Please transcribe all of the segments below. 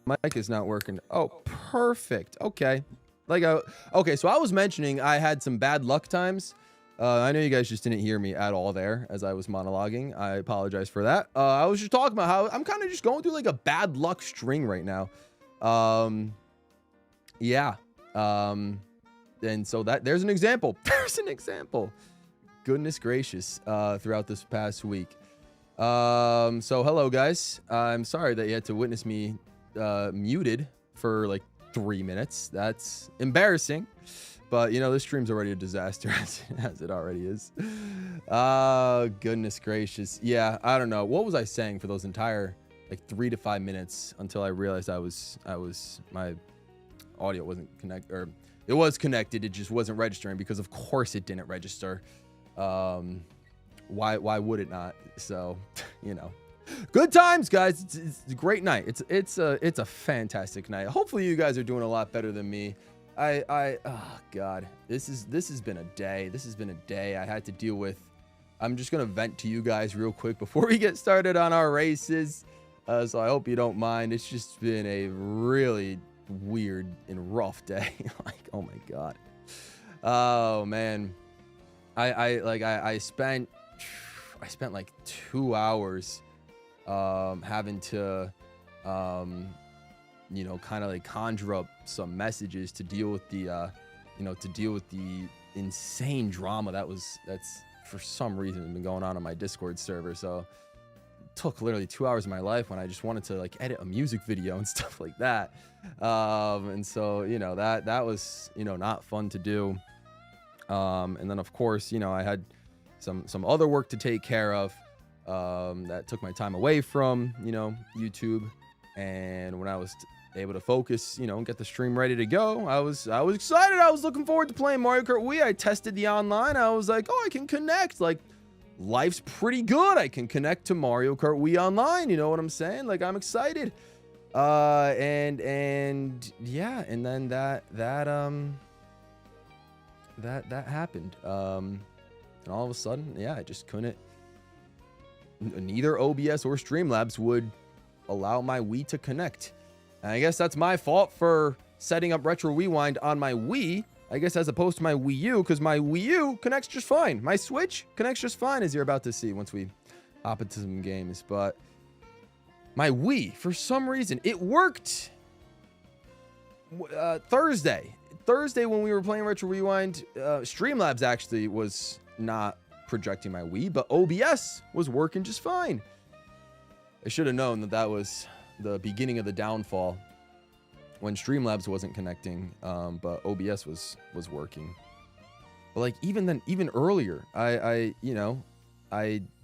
mic is not working. Oh, perfect. Okay. Okay, so I was mentioning I had some bad luck times. I know you guys just didn't hear me at all there as I was monologuing. I apologize for that. I was just talking about how I'm kind of just going through like a bad luck string right now. Yeah. And so there's an example. There's an example. Goodness gracious, throughout this past week. So hello guys. I'm sorry that you had to witness me muted for like 3 minutes. That's embarrassing. But, you know, this stream's already a disaster as it already is. Goodness gracious. Yeah, I don't know. What was I saying for those entire, like, 3 to 5 minutes until I realized my audio wasn't connected, or it was connected. It just wasn't registering because, of course, it didn't register. Why would it not? So, you know. Good times, guys. It's a great night. It's a fantastic night. Hopefully, you guys are doing a lot better than me. Oh God, this has been a day. This has been a day I had to deal with. I'm just gonna vent to you guys real quick before we get started on our races. So I hope you don't mind. It's just been a really weird and rough day. Like, oh my God. Oh man. I spent like 2 hours having to you know, kind of like conjure up some messages to deal with the insane drama that's for some reason been going on my Discord server. So it took literally 2 hours of my life when I just wanted to like edit a music video and stuff like that. And so, you know, that was, you know, not fun to do. And then of course, you know, I had some other work to take care of that took my time away from, you know, YouTube. And when I was able to focus, you know, and get the stream ready to go, I was excited. I was looking forward to playing Mario Kart Wii. I tested the online. I was like, oh, I can connect. Like, life's pretty good. I can connect to Mario Kart Wii online. You know what I'm saying? Like, I'm excited. And yeah, and then that happened. And all of a sudden, yeah, I just couldn't. Neither OBS or Streamlabs would allow my Wii to connect. And I guess that's my fault for setting up Retro Rewind on my Wii, I guess, as opposed to my Wii U, because my Wii U connects just fine. My Switch connects just fine, as you're about to see once we hop into some games. But my Wii, for some reason, it worked Thursday when we were playing Retro Rewind. Streamlabs actually was not projecting my Wii, but OBS was working just fine. I should have known that was the beginning of the downfall when Streamlabs wasn't connecting, but OBS was working. But like even earlier, I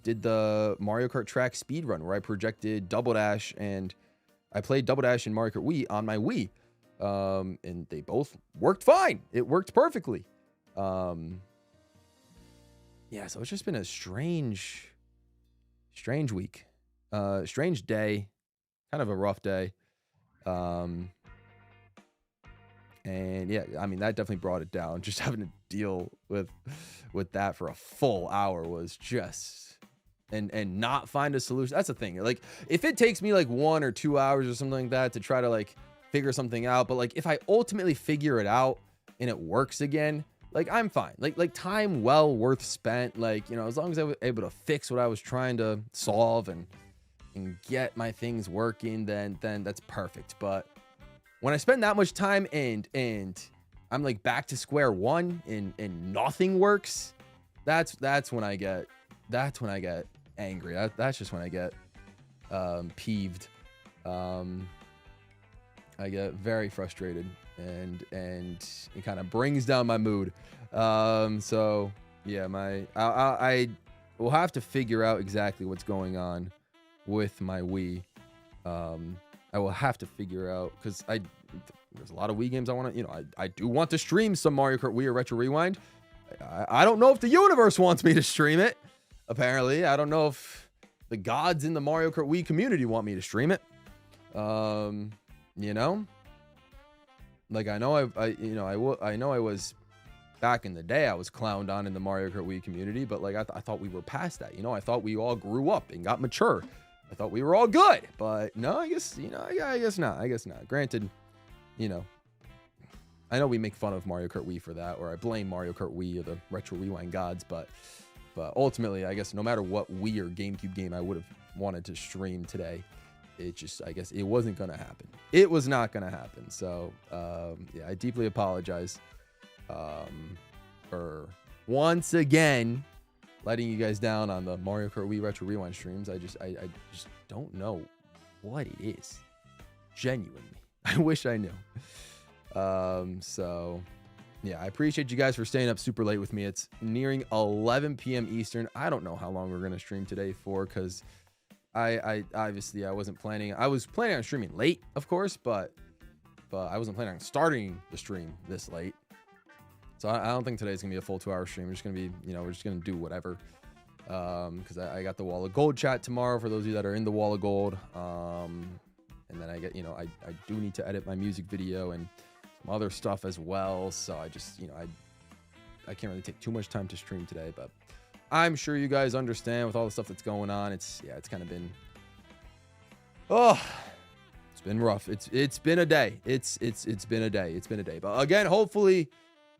did the Mario Kart track speed run where I projected Double Dash, and I played Double Dash and Mario Kart Wii on my Wii, and they both worked fine. It worked perfectly. Yeah, so it's just been a strange week. Strange day, kind of a rough day. And yeah, I mean, that definitely brought it down. Just having to deal with that for a full hour was just, and not find a solution. That's the thing. Like, if it takes me like 1 or 2 hours or something like that to try to like figure something out, but like if I ultimately figure it out and it works again, like, I'm fine. Like time well worth spent. Like, you know, as long as I was able to fix what I was trying to solve and get my things working, then that's perfect. But when I spend that much time and I'm like back to square one and nothing works, that's when I get angry. That's just when I get peeved. I get very frustrated, and it kind of brings down my mood. So yeah, I will have to figure out exactly what's going on with my Wii. I will have to figure out, because there's a lot of Wii games I want to, you know, I do want to stream some Mario Kart Wii or Retro Rewind. I don't know if the universe wants me to stream it. Apparently, I don't know if the gods in the Mario Kart Wii community want me to stream it. You know, like, I know I was back in the day, I was clowned on in the Mario Kart Wii community, but like I thought we were past that. You know, I thought we all grew up and got mature. I thought we were all good, but no, I guess, you know, I guess not. I guess not. Granted, you know, I know we make fun of Mario Kart Wii for that, or I blame Mario Kart Wii or the Retro Rewind gods, but ultimately, I guess no matter what Wii or GameCube game I would have wanted to stream today, it just, I guess it wasn't going to happen. It was not going to happen. So, yeah, I deeply apologize for once again letting you guys down on the Mario Kart Wii Retro Rewind streams. I just don't know what it is. Genuinely. I wish I knew. So yeah, I appreciate you guys for staying up super late with me. It's nearing 11 p.m. Eastern. I don't know how long we're going to stream today for, because I obviously I wasn't planning. I was planning on streaming late, of course, but I wasn't planning on starting the stream this late. So I don't think today's gonna be a full 2-hour stream. We're just gonna be, you know, we're just gonna do whatever. Because I got the Wall of Gold chat tomorrow for those of you that are in the Wall of Gold. And then I get, you know, I do need to edit my music video and some other stuff as well. So I just, you know, I can't really take too much time to stream today, but I'm sure you guys understand with all the stuff that's going on. It's kind of been, it's been rough. It's been a day. It's been a day. It's been a day. But again, hopefully,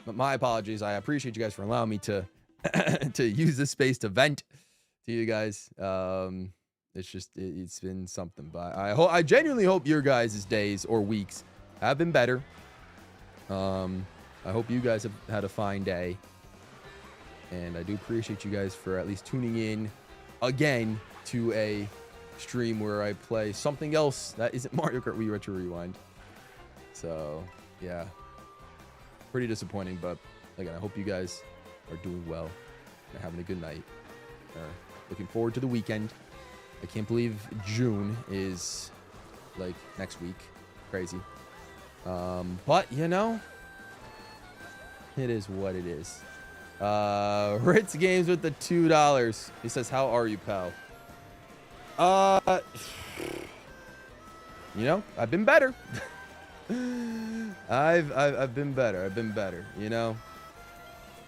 my apologies. I appreciate you guys for allowing me to to use this space to vent to you guys. It's just it's been something, but I genuinely hope your guys' days or weeks have been better. I hope you guys have had a fine day, and I do appreciate you guys for at least tuning in again to a stream where I play something else that isn't Mario Kart Wii Retro Rewind. So yeah, pretty disappointing, but again, I hope you guys are doing well and having a good night. Looking forward to the weekend. I can't believe June is like next week. Crazy. But you know, it is what it is. Ritz Games with the $2. He says, "How are you, pal?" You know, I've been better. I've been better. I've been better. You know,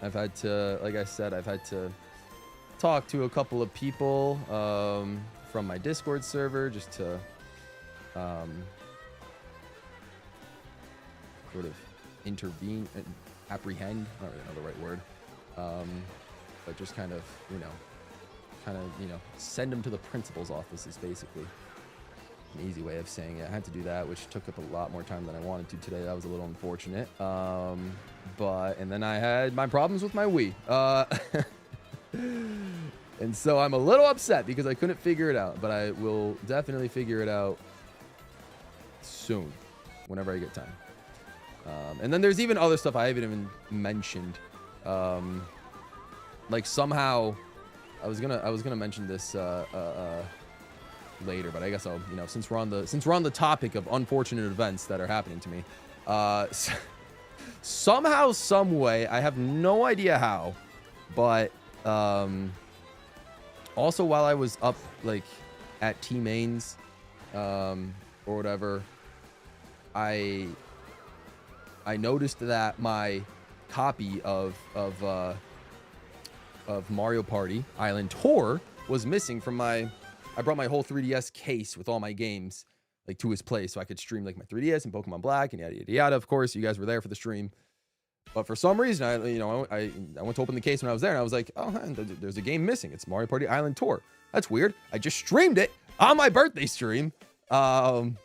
I've had to, like I said, I've had to talk to a couple of people from my Discord server just to sort of intervene, apprehend. I don't really know the right word, but just kind of, you know, send them to the principal's office is basically an easy way of saying it. I had to do that, which took up a lot more time than I wanted to today. That was a little unfortunate. And then I had my problems with my Wii. And so I'm a little upset because I couldn't figure it out, but I will definitely figure it out soon, whenever I get time. And then there's even other stuff I haven't even mentioned. Like somehow I was gonna mention this later, but I guess I'll, you know, since we're on the topic of unfortunate events that are happening to me, somehow, some way, I have no idea how, but also while I was up like at T Mains or whatever, I noticed that my copy of Mario Party Island Tour was missing from my. I brought my whole 3DS case with all my games like to his place so I could stream like my 3DS and Pokemon Black and yada yada yada. Of course, you guys were there for the stream, but for some reason, I went to open the case when I was there and I was like, oh, there's a game missing. It's Mario Party Island Tour. That's weird. I just streamed it on my birthday stream. So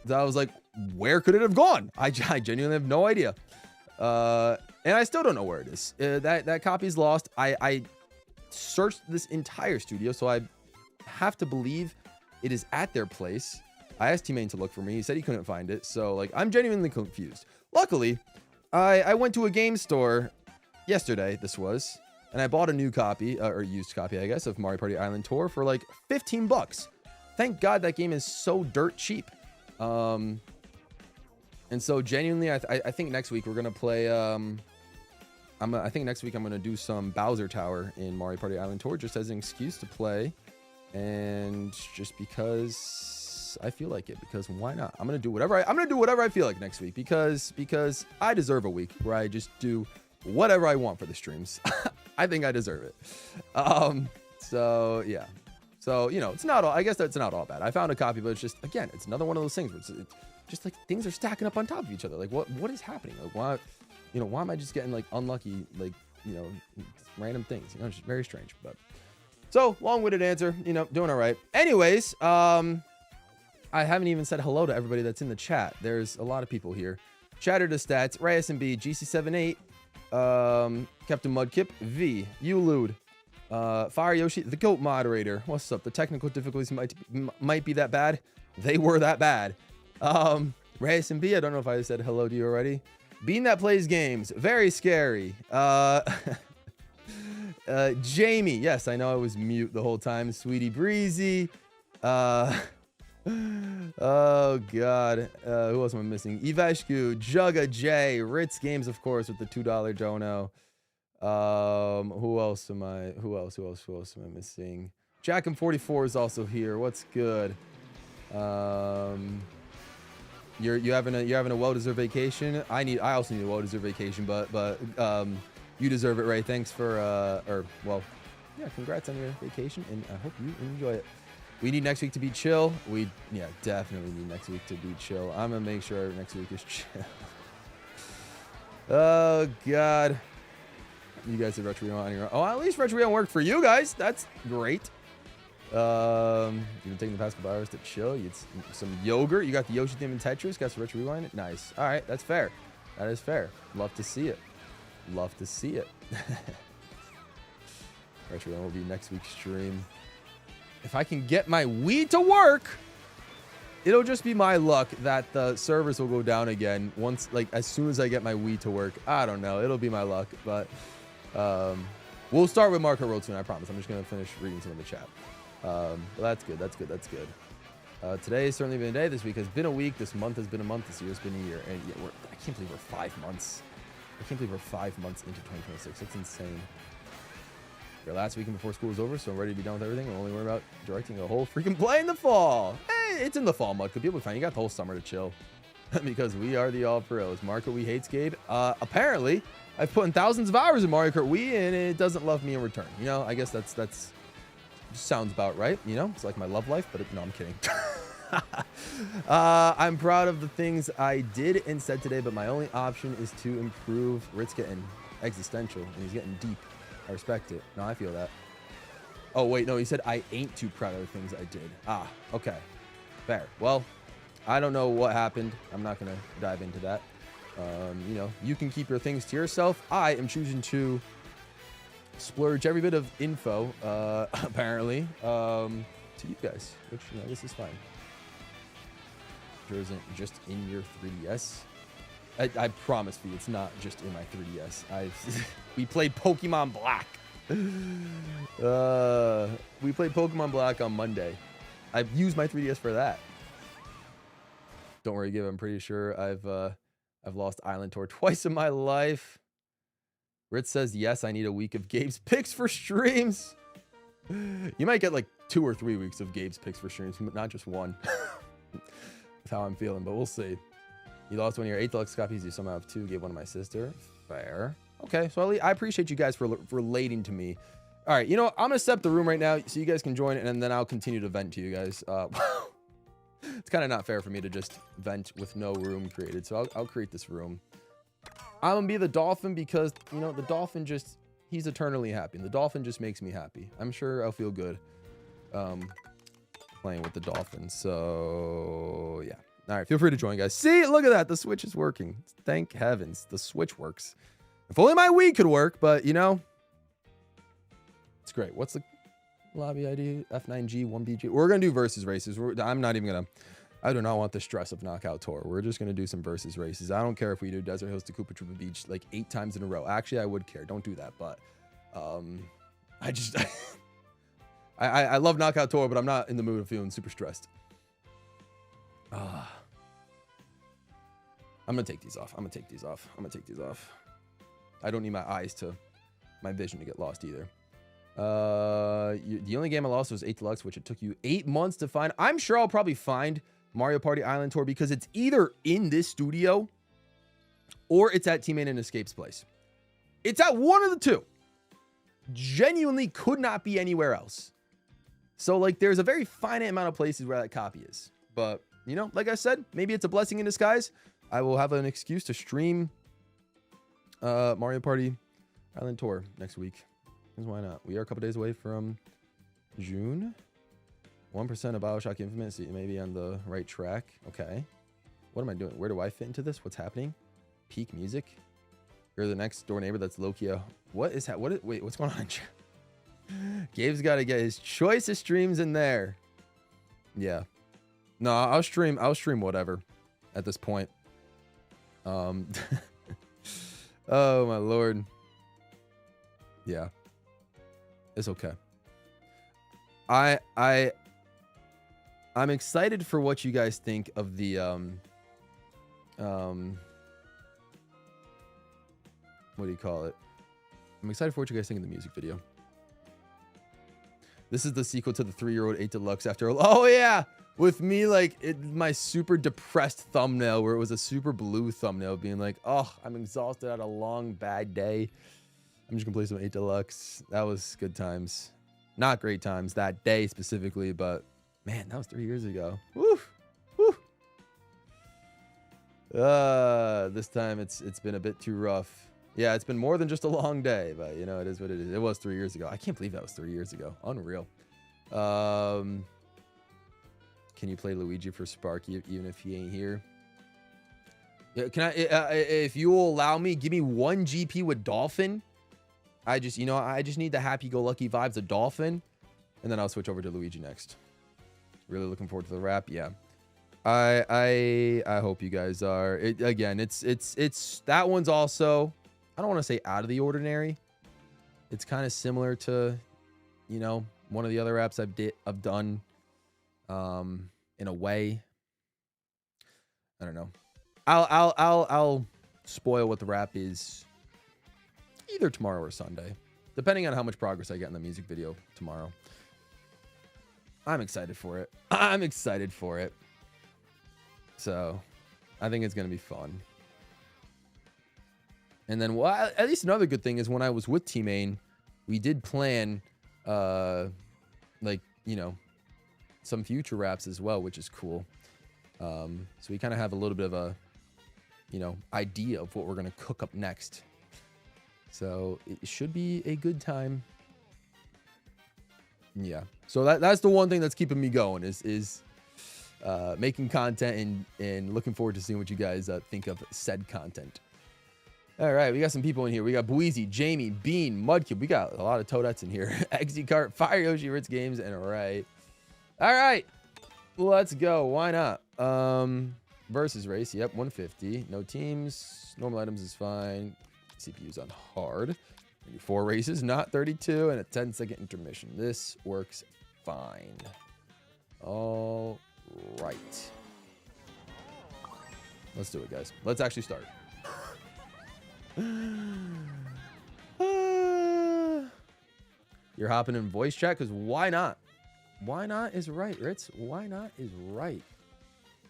I was like, where could it have gone? I genuinely have no idea. And I still don't know where it is. That copy's lost. I searched this entire studio, so I have to believe it is at their place. I asked T-Main to look for me. He said he couldn't find it. So like, I'm genuinely confused. Luckily, I went to a game store yesterday, this was, and I bought a new copy, or used copy, I guess, of Mario Party Island Tour for like 15 bucks. Thank God that game is so dirt cheap. And so genuinely, I think next week we're going to play, I think next week I'm going to do some Bowser Tower in Mario Party Island Tour just as an excuse to play. And just because I feel like it, because why not? I'm going to do whatever I feel like next week because I deserve a week where I just do whatever I want for the streams. I think I deserve it. So yeah. So, you know, it's not all, I guess that's not all bad. I found a copy, but it's just, again, it's another one of those things where it's just like things are stacking up on top of each other. Like, what is happening? Like, why, you know, why am I just getting like unlucky, like, you know, random things? You know, it's just very strange. But so long-winded answer, you know, doing all right. Anyways, I haven't even said hello to everybody that's in the chat. There's a lot of people here. Chatter to stats, Ray SMB, GC78, Captain Mudkip, V, Ulude, Fire Yoshi, the GOAT moderator. What's up? The technical difficulties might be that bad. They were that bad. Ray SMB, I don't know if I said hello to you already. Bean that plays games, very scary. Jamie, yes, I know I was mute the whole time. Sweetie Breezy, oh god, who else am I missing? Ivashku, Jugga J, Ritz Games, of course, with the $2 dono. Who else am I missing? Jackham44 is also here. What's good? You're having a well-deserved vacation. I also need a well-deserved vacation, but you deserve it, Ray. Thanks for well, yeah, congrats on your vacation, and I hope you enjoy it. We need next week to be chill. Yeah, definitely need next week to be chill. I'm gonna make sure next week is chill. Oh god, you guys did Retro on your own. Oh, at least Retro worked for you guys. That's great. You've been taking the past couple hours to chill. You had some yogurt. You got the Yoshi theme in Tetris. Got some Retro Rewind. Nice. All right, that's fair. That is fair. Love to see it. Love to see it. Retro will be next week's stream. If I can get my Wii to work, it'll just be my luck that the servers will go down again once, like, as soon as I get my Wii to work. I don't know. It'll be my luck, but we'll start with Mario Kart World soon. I promise. I'm just gonna finish reading some of the chat. But that's good. That's good. That's good. Today has certainly been a day. This week has been a week. This month has been a month. This year has been a year. And yeah, I can't believe we're 5 months. I can't believe we're 5 months into 2026. That's insane. Your last weekend before school is over, so I'm ready to be done with everything. We'll only worry about directing a whole freaking play in the fall. Hey, it's in the fall, Mud. Could people be fine? You got the whole summer to chill. Because we are the all pros. Mario Kart Wii hates Gabe. Apparently, I've put in thousands of hours in Mario Kart Wii, and it doesn't love me in return. You know, I guess that's sounds about right. You know, it's like my love life, but no, I'm kidding. I'm proud of the things I did and said today, but my only option is to improve. Rit's getting existential, and he's getting deep. I respect it. No, I feel that. Oh, wait, no, he said I ain't too proud of the things I did. Ah, okay. Fair. Well, I don't know what happened. I'm not going to dive into that. You know, you can keep your things to yourself. I am choosing to splurge every bit of info, apparently, to you guys, which, you know, this is fine. There isn't just in your 3DS. I promise you, it's not just in my 3DS. We played Pokemon Black. We played Pokemon Black on Monday. I've used my 3DS for that. Don't worry, Gib. I'm pretty sure I've lost Island Tour twice in my life. Ritz says yes. I need a week of Gabe's picks for streams. You might get like 2 or 3 weeks of Gabe's picks for streams, not just one. That's how I'm feeling, but we'll see. You lost one of your 8 deluxe copies. You somehow have 2. Gave one to my sister. Fair. Okay, so I appreciate you guys for relating to me. All right, you know what? I'm gonna set up the room right now so you guys can join, and then I'll continue to vent to you guys. It's kind of not fair for me to just vent with no room created, so I'll create this room. I'm gonna be the dolphin because, you know, the dolphin just, he's eternally happy. And the dolphin just makes me happy. I'm sure I'll feel good playing with the dolphin. So yeah. All right, feel free to join, guys. See, look at that. The Switch is working. Thank heavens. The Switch works. If only my Wii could work, but, you know, it's great. What's the lobby ID? F9G, 1BG. We're going to do versus races. I'm not even going to... I do not want the stress of Knockout Tour. We're just going to do some versus races. I don't care if we do Desert Hills to Koopa Troopa Beach like 8 times in a row. Actually, I would care. Don't do that, but I just... I love Knockout Tour, but I'm not in the mood of feeling super stressed. I'm going to take these off. I'm going to take these off. I'm going to take these off. I don't need my vision to get lost either. The only game I lost was 8 Deluxe, which it took you 8 months to find. I'm sure I'll probably find Mario Party Island Tour because it's either in this studio or it's at Teammate and Escape's place. It's at one of the two. Genuinely could not be anywhere else. So like there's a very finite amount of places where that copy is. But, you know, like I said, maybe it's a blessing in disguise. I will have an excuse to stream Mario Party Island Tour next week. Because why not? We are a couple days away from June. 1% of Bioshock Infinite, so you may be on the right track. Okay. What am I doing? Where do I fit into this? What's happening? Peak music. You're the next door neighbor that's Lokia. What is that? Wait, what's going on? Gabe's got to get his choice of streams in there. Yeah. No, I'll stream whatever at this point. Oh my lord. Yeah. It's okay. I'm excited for what you guys think of the what do you call it? I'm excited for what you guys think of the music video. This is the sequel to the 3-year-old 8 Deluxe after. Oh yeah, with me like my super depressed thumbnail where it was a super blue thumbnail being like, oh, I'm exhausted, I had a long bad day. I'm just gonna play some 8 Deluxe. That was good times. Not great times that day specifically, but man, that was 3 years ago. Woo, woo. This time it's been a bit too rough. Yeah, it's been more than just a long day, but you know, it is what it is. It was 3 years ago. I can't believe that was 3 years ago. Unreal. Can you play Luigi for Sparky even if he ain't here? Yeah, can I, if you will allow me, give me 1 GP with Dolphin. I just need the happy-go-lucky vibes of Dolphin, and then I'll switch over to Luigi next. Really looking forward to the wrap. Yeah. I hope you guys are. Again, it's that one's also, I don't want to say out of the ordinary. It's kind of similar to, you know, one of the other apps I've done in a way. I don't know. I'll spoil what the wrap is either tomorrow or Sunday, depending on how much progress I get in the music video tomorrow. I'm excited for it. I'm excited for it. So I think it's going to be fun. And then, well, at least another good thing is when I was with T-Main, we did plan, like, you know, some future raps as well, which is cool. So we kind of have a little bit of a, you know, idea of what we're going to cook up next. So it should be a good time. Yeah. So that's the one thing that's keeping me going is making content and looking forward to seeing what you guys think of said content. All right, we got some people in here. We got Bweezy, Jamie, Bean, Mudkip. We got a lot of Toadettes in here. XZ Kart, Fire Yoshi, Ritz Games, and right. All right, let's go. Why not? Versus race. Yep, 150. No teams. Normal items is fine. CPU's on hard. 4 races, not 32, and a 10-second intermission. This works fine. All right. Let's do it, guys. Let's actually start. You're hopping in voice chat because why not? Why not is right, Ritz. Why not is right.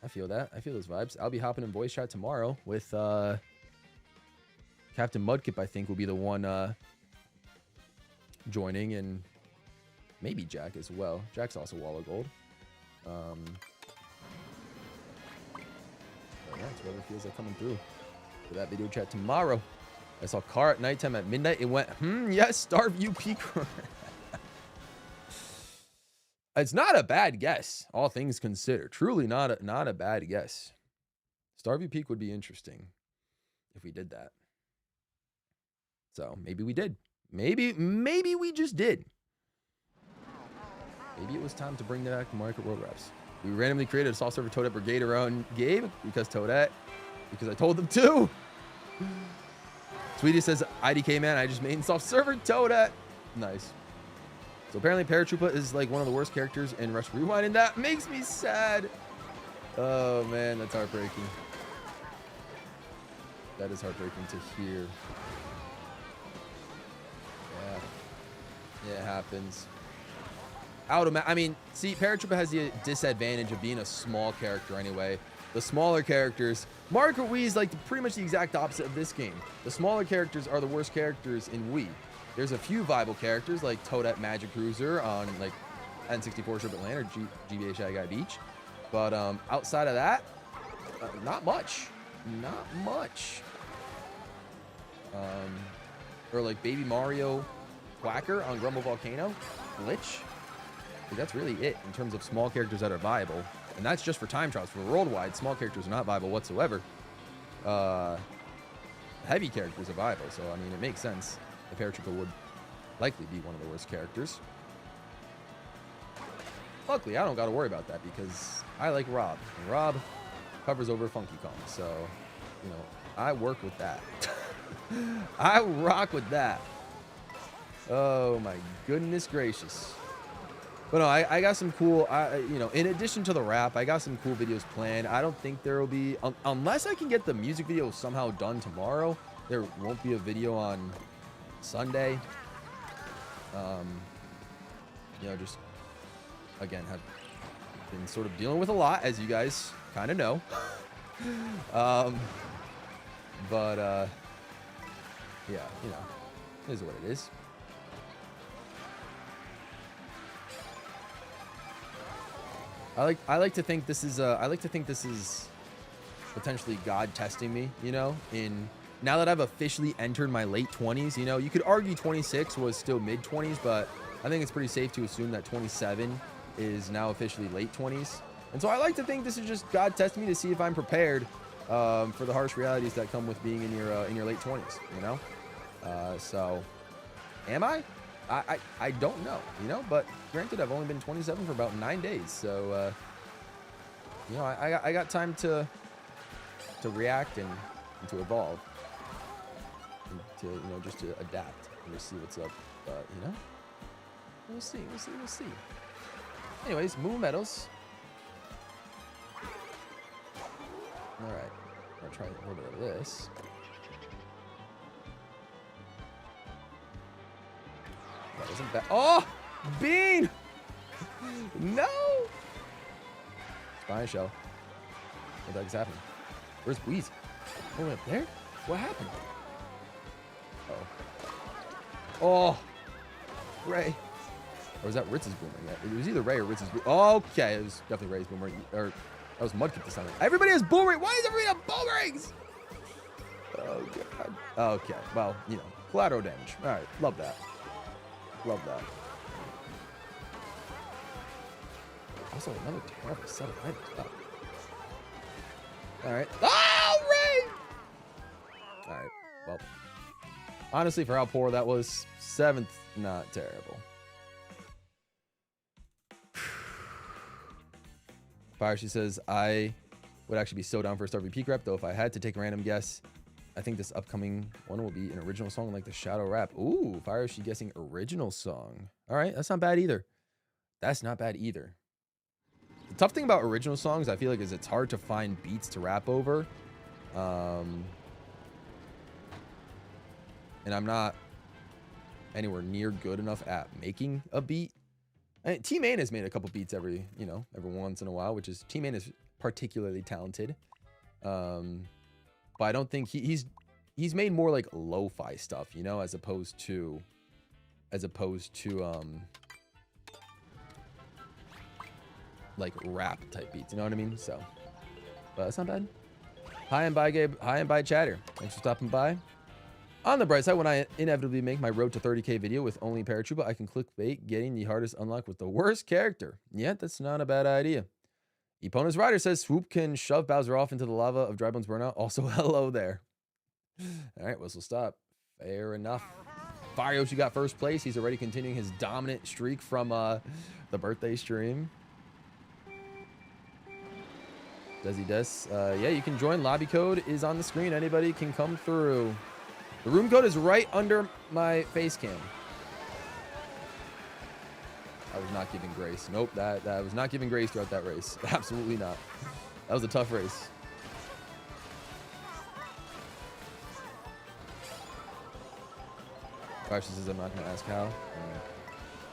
I feel that. I feel those vibes. I'll be hopping in voice chat tomorrow with Captain Mudkip, I think, will be the one joining, and maybe Jack as well. Jack's also Wall of Gold. But yeah, it's whatever feels like coming through for that video chat tomorrow. I saw Car at nighttime at midnight. It went, yes, Starview Peak. It's not a bad guess, all things considered. Truly not a bad guess. Starview Peak would be interesting if we did that. So maybe we did. Maybe we just did. Maybe it was time to bring back Mario Kart World Raps. We randomly created a soft server Toadette Brigade around Gabe because I told them to. Sweetie says, IDK man, I just made soft server Toadette. Nice. So apparently Paratroopa is like one of the worst characters in Rush Rewind, and that makes me sad. Oh man, that's heartbreaking. That is heartbreaking to hear. Yeah, it happens. I mean, see, Paratroopa has the disadvantage of being a small character anyway. The smaller characters, Mario Kart Wii is like pretty much the exact opposite of this game. The smaller characters are the worst characters in Wii. There's a few viable characters like Toadette Magic Cruiser on like N64 Strip Atlanta or GBA Shy Guy Beach. But outside of that, not much. Not much. Or like Baby Mario Quacker on Grumble Volcano, Glitch. That's really it in terms of small characters that are viable. And that's just for time trials. For worldwide, small characters are not viable whatsoever. Heavy characters are viable. So, I mean, it makes sense. The Paratrooper would likely be one of the worst characters. Luckily, I don't got to worry about that because I like Rob. And Rob covers over Funky Kong. So, you know, I work with that. I rock with that. Oh, my goodness gracious. But no, I got some cool, you know, in addition to the rap, I got some cool videos planned. I don't think there will be, unless I can get the music video somehow done tomorrow, there won't be a video on Sunday. You know, just, again, have been sort of dealing with a lot, as you guys kind of know. But, yeah, you know, it is what it is. I like to think this is potentially God testing me, you know, now that I've officially entered my late 20s. You know, you could argue 26 was still mid 20s, but I think it's pretty safe to assume that 27 is now officially late 20s. And so I like to think this is just God testing me to see if I'm prepared for the harsh realities that come with being in your late 20s, you know. So am I? I don't know, you know, but granted, I've only been 27 for about 9 days, so you know, I got time to react and to evolve, and to, you know, just to adapt and just see what's up. But you know, we'll see. Anyways, Moon Medals. All right, I'm gonna try a little bit of this. That wasn't bad. Oh, Bean! No! Spine shell. What the heck's happening? Where's Wheezy? Oh, up there? What happened? Oh. Oh! Ray. Or was that Ritz's boomerang? It was either Ray or Ritz's boomerang. Oh, okay, it was definitely Ray's boomerang. Or that was Mudkip this time. Everybody has boomerang. Why does everybody have boomerangs? Oh, God. Okay, well, you know, collateral damage. All right, love that. Love that. Also, another terrible set of items. Oh. All right. Oh, Ray! All right. Well, honestly, for how poor that was, 7th, not terrible. Fire, she says, I would actually be so down for a Star VP rep, though if I had to take a random guess, I think this upcoming one will be an original song like the Shadow Rap. Ooh, Fire, she guessing original song. All right, that's not bad either. That's not bad either. The tough thing about original songs, I feel like, is it's hard to find beats to rap over. And I'm not anywhere near good enough at making a beat. And T-Main has made a couple beats every once in a while, which is, T-Main is particularly talented. But I don't think he's made more like lo-fi stuff, you know, as opposed to like rap type beats, you know what I mean? So, but that's not bad. Hi and bye, Gabe. Hi and bye, Chatter. Thanks for stopping by. On the bright side, when I inevitably make my road to 30K video with only Paratrooper, I can clickbait getting the hardest unlock with the worst character. Yeah, that's not a bad idea. Epona's Rider says Swoop can shove Bowser off into the lava of Drybone's Burnout. Also, hello there. All right, whistle stop. Fair enough. Fire Yoshi got first place. He's already continuing his dominant streak from the birthday stream. Does he does? Yeah, you can join. Lobby code is on the screen. Anybody can come through. The room code is right under my face cam. I was not giving grace. Nope, that was not giving grace throughout that race. Absolutely not. That was a tough race. Gosh, says I'm not going to ask how.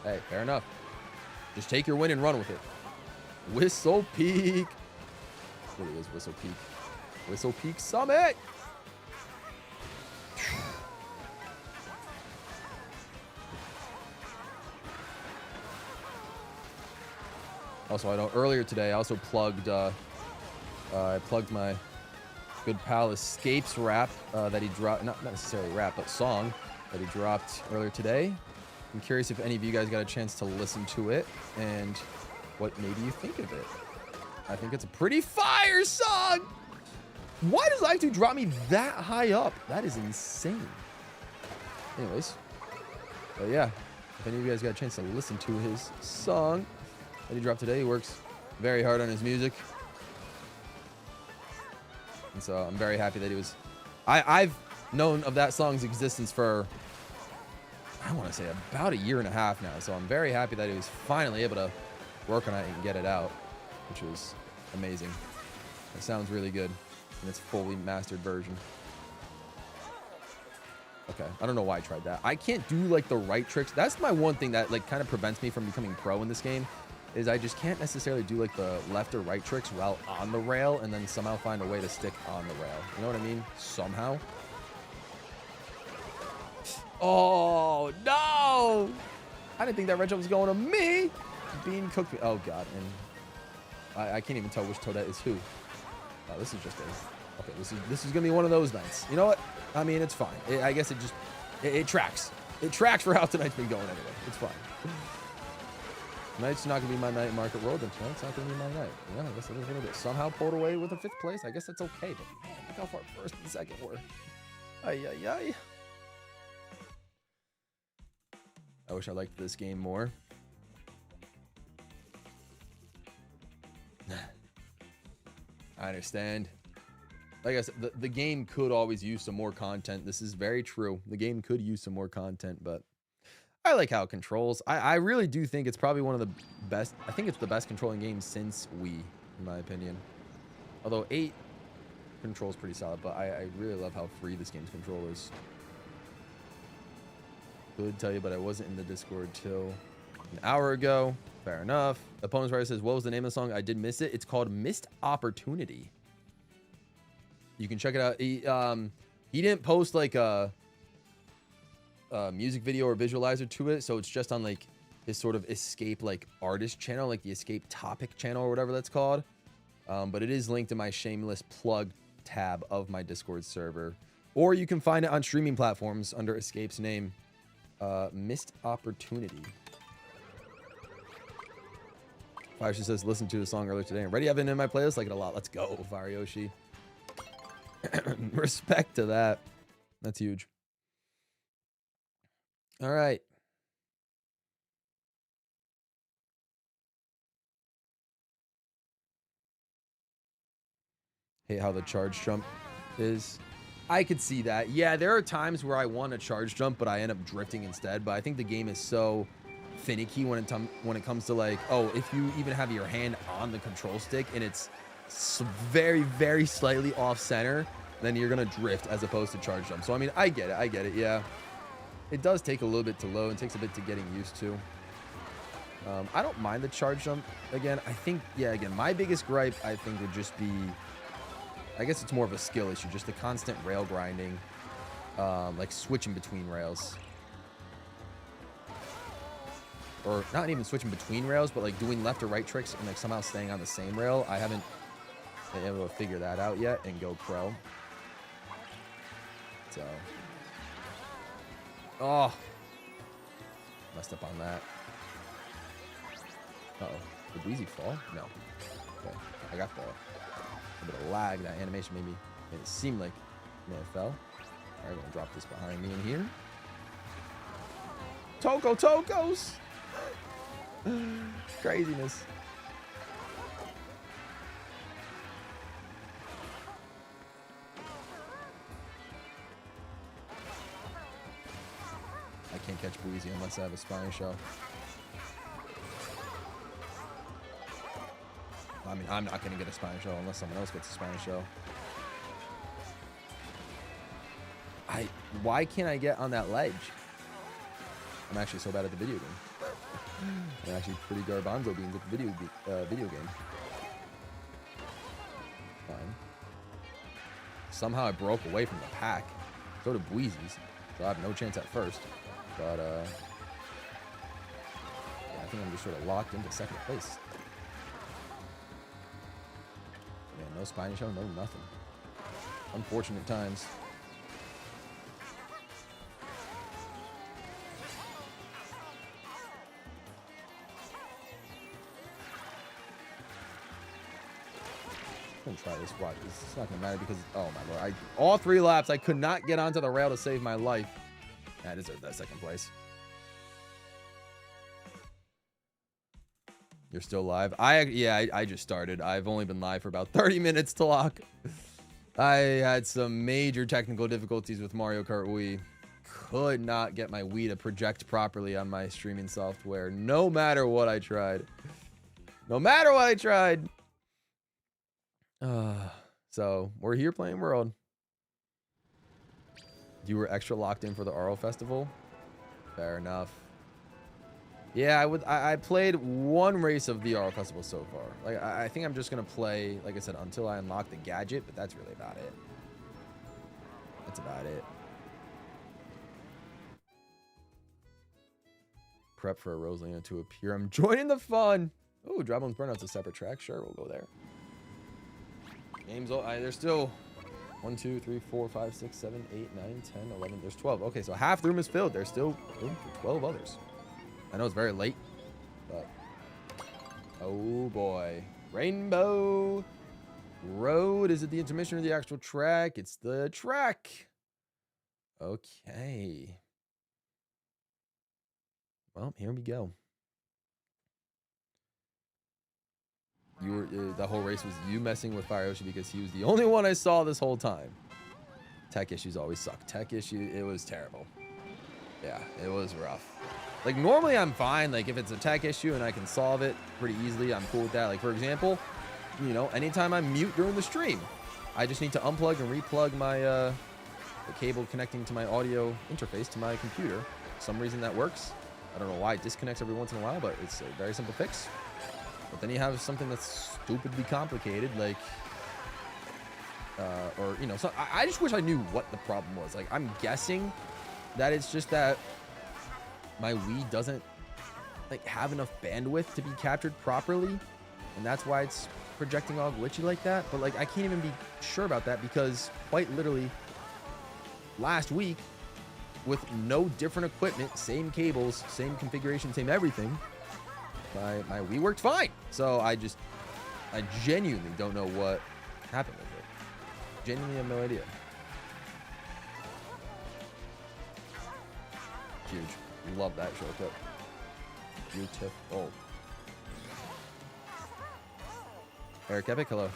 Hey, fair enough. Just take your win and run with it. Whistle Peak. It really is Whistle Peak. Whistle Peak Summit. Also, I know earlier today I also plugged I plugged my good pal Escapes rap that he dropped, not necessarily rap, but song that he dropped earlier today. I'm curious if any of you guys got a chance to listen to it and what maybe you think of it. I think it's a pretty fire song. Why does Live 2 drop me that high up? That is insane. Anyways, but yeah, if any of you guys got a chance to listen to his song that he dropped today, he works very hard on his music. And so I'm very happy that he was... I've known of that song's existence for, I want to say, about a year and a half now. So I'm very happy that he was finally able to work on it and get it out, which was amazing. It sounds really good in its fully mastered version. Okay, I don't know why I tried that. I can't do like the right tricks. That's my one thing that like kind of prevents me from becoming pro in this game, is I just can't necessarily do like the left or right tricks while on the rail and then somehow find a way to stick on the rail. You know what I mean? Somehow. Oh, no! I didn't think that red jump was going to me! Bean cooked me. Oh, God. And I can't even tell which Toadette is who. Oh, this is just a... Okay, this is going to be one of those nights. You know what? I mean, it's fine. I guess it just... It tracks. It tracks for how tonight's been going anyway. It's fine. Tonight's not going to be my night in Mario Kart World, and tonight's not going to be my night. Yeah, I guess it is going to get somehow pulled away with a 5th place. I guess that's okay, but man, look how far first and second were. Ay, ay, ay. I wish I liked this game more. I understand. Like I said, the game could always use some more content. This is very true. The game could use some more content, but I like how it controls. I really do think it's probably one of the best. I think it's the best controlling game since Wii, in my opinion. Although 8 controls pretty solid, but I really love how free this game's control is. Could tell you, but I wasn't in the Discord till an hour ago. Fair enough. Opponent's Writer says, what was the name of the song? I did miss it. It's called Missed Opportunity. You can check it out. He didn't post like a music video or visualizer to it, so it's just on like his sort of Escape like artist channel, like the Escape topic channel or whatever that's called. But it is linked in my shameless plug tab of my Discord server, or you can find it on streaming platforms under Escape's name. Missed Opportunity. Fire says, listen to the song earlier today. Already have it in my playlist. Like it a lot. Let's go, Fire Yoshi. Respect to that. That's huge. All right. Hate how the charge jump is. I could see that. Yeah, there are times where I want a charge jump, but I end up drifting instead. But I think the game is so finicky when it comes to like, oh, if you even have your hand on the control stick and it's very, very slightly off center, then you're gonna drift as opposed to charge jump. So I mean, I get it. Yeah, it does take a little bit to load. It takes a bit to getting used to. I don't mind the charge jump. Again, I think, yeah, again, my biggest gripe I think would just be, I guess it's more of a skill issue, just the constant rail grinding, like switching between rails. Or not even switching between rails, but like doing left or right tricks and like somehow staying on the same rail. I haven't been able to figure that out yet and go pro. So, oh, messed up on that. Uh-oh, did Wheezy fall? No. Okay, I got a bit of lag. That animation made it seem like it may have fell. All right, gonna drop this behind me in here. Tokos! Craziness. I can't catch Wheezy unless I have a spine shell. I mean, I'm not going to get a spine shell unless someone else gets a spine shell. Why can't I get on that ledge? I'm actually so bad at the video game. I'm actually pretty garbanzo beans at the video game. Fine. Somehow I broke away from the pack. So did Wheezy's. So I have no chance at first. But, yeah, I think I'm just sort of locked into second place. No spiny show, no nothing. Unfortunate times. I'm gonna try this. Watch. It's not gonna matter because, oh my lord, all 3 laps I could not get onto the rail to save my life. I deserve that 2nd place. You're still live? I just started. I've only been live for about 30 minutes to lock. I had some major technical difficulties with Mario Kart Wii. Could not get my Wii to project properly on my streaming software, no matter what I tried. No matter what I tried. So we're here playing World. You were extra locked in for the Arl Festival? Fair enough. Yeah, I played 1 race of the Arl Festival so far. Like I think I'm just gonna play, like I said, until I unlock the gadget, but that's really about it. That's about it. Prep for a Rosalina to appear. I'm joining the fun. Oh, Drybones Burnout's a separate track. Sure, we'll go there. Games, there's still 1, 2, 3, 4, 5, 6, 7, 8, 9, 10, 11. There's 12. Okay, so half the room is filled. There's still room for 12 others. I know it's very late, but oh boy. Rainbow Road. Is it the intermission or the actual track? It's the track. Okay. Well, here we go. You were the whole race was you messing with Fire Yoshi because he was the only one I saw this whole time. Tech issues always suck. Tech issue, it was terrible. Yeah, it was rough. Like normally I'm fine. Like if it's a tech issue and I can solve it pretty easily, I'm cool with that. Like for example, you know, anytime I'm mute during the stream, I just need to unplug and replug my the cable connecting to my audio interface to my computer. For some reason that works. I don't know why it disconnects every once in a while, but it's a very simple fix. But then you have something that's stupidly complicated, like, or, you know, so I just wish I knew what the problem was. Like, I'm guessing that it's just that my Wii doesn't, like, have enough bandwidth to be captured properly. And that's why it's projecting all glitchy like that. But, like, I can't even be sure about that because quite literally last week, with no different equipment, same cables, same configuration, same everything, my Wii worked fine. So I genuinely don't know what happened with it. Genuinely have no idea. Huge. Love that shortcut. Beautiful. Eric Epic, hello.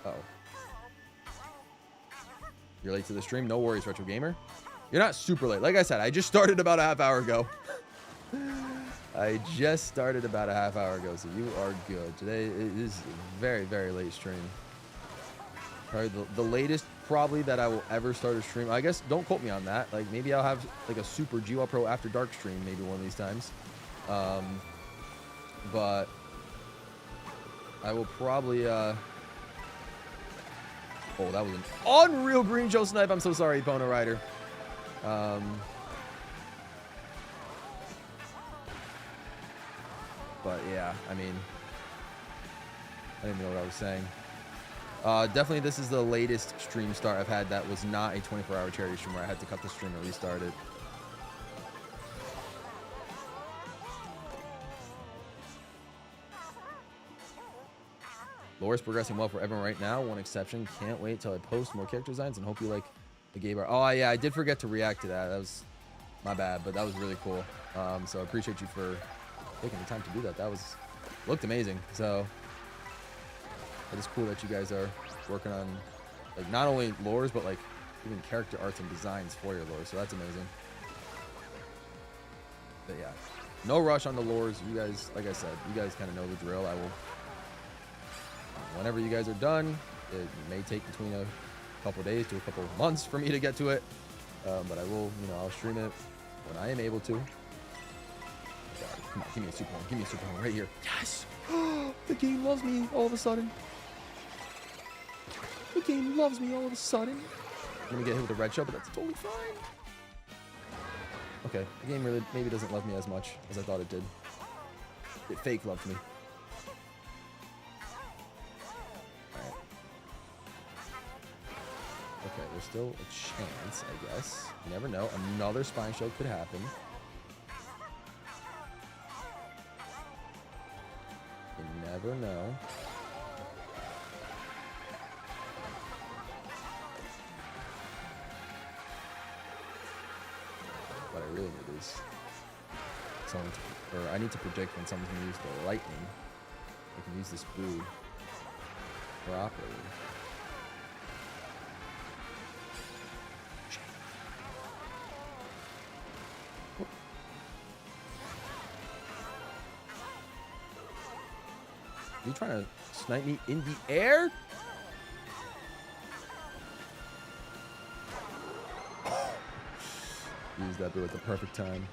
Uh-oh. You're late to the stream? No worries, Retro Gamer. You're not super late. Like I said, I just started about a half hour ago. I just started about a half hour ago, so you are good. Today is a very, very late stream. Probably the latest probably that I will ever start a stream. I guess don't quote me on that. Like maybe I'll have like a super GWallPro After Dark stream maybe one of these times. But I will probably oh, that was an unreal green show snipe. I'm so sorry, Pono Rider. But yeah, I mean, I didn't know what I was saying. Definitely this is the latest stream start I've had that was not a 24-hour charity stream where I had to cut the stream and restart it. Lore's progressing well for everyone right now. One exception. Can't wait till I post more character designs and hope you like the gay bar. Oh yeah, I did forget to react to that. That was my bad, but that was really cool. So I appreciate you for taking the time to do that. That looked amazing. So it is cool that you guys are working on like not only lores but like even character arts and designs for your lore. So that's amazing. But yeah, no rush on the lores. You guys, like I said, you guys kind of know the drill. I will, whenever you guys are done, it may take between a couple of days to a couple of months for me to get to it. But I will, you know, I'll stream it when I am able to. God, come on, give me a super one. Give me a super one right here. Yes! The game loves me all of a sudden. The game loves me all of a sudden. I'm gonna get hit with a red shell, but that's totally fine. Okay, the game really maybe doesn't love me as much as I thought it did. It fake loved me. Alright. Okay, there's still a chance, I guess. You never know. Another spine shell could happen. You never know. What I really need is someone to, or I need to predict when someone's gonna use the lightning. I can use this boo properly. Are you trying to snipe me in the air? Use that boo at the perfect time.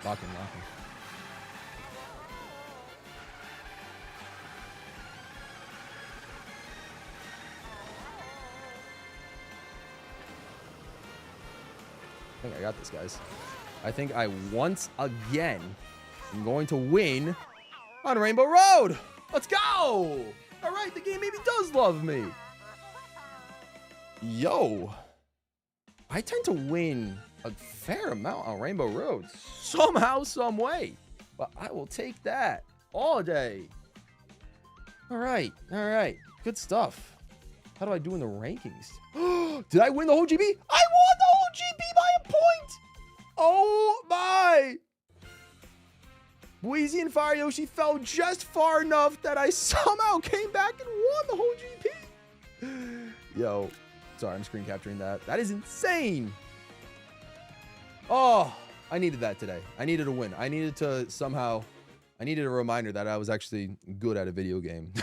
Lock him, lock him. I think I got this, guys. I think I once again am going to win on Rainbow Road. Let's go! All right, the game maybe does love me. Yo, I tend to win a fair amount on Rainbow Road somehow, some way. But I will take that all day. All right, good stuff. How do I do in the rankings? Did I win the whole GB? I won the whole GB by a point. Oh my. Wheezy and Fire Yoshi fell just far enough that I somehow came back and won the whole GP. Yo, sorry, I'm screen capturing that. That is insane. Oh, I needed that today. I needed a win. I needed to somehow, I needed a reminder that I was actually good at a video game.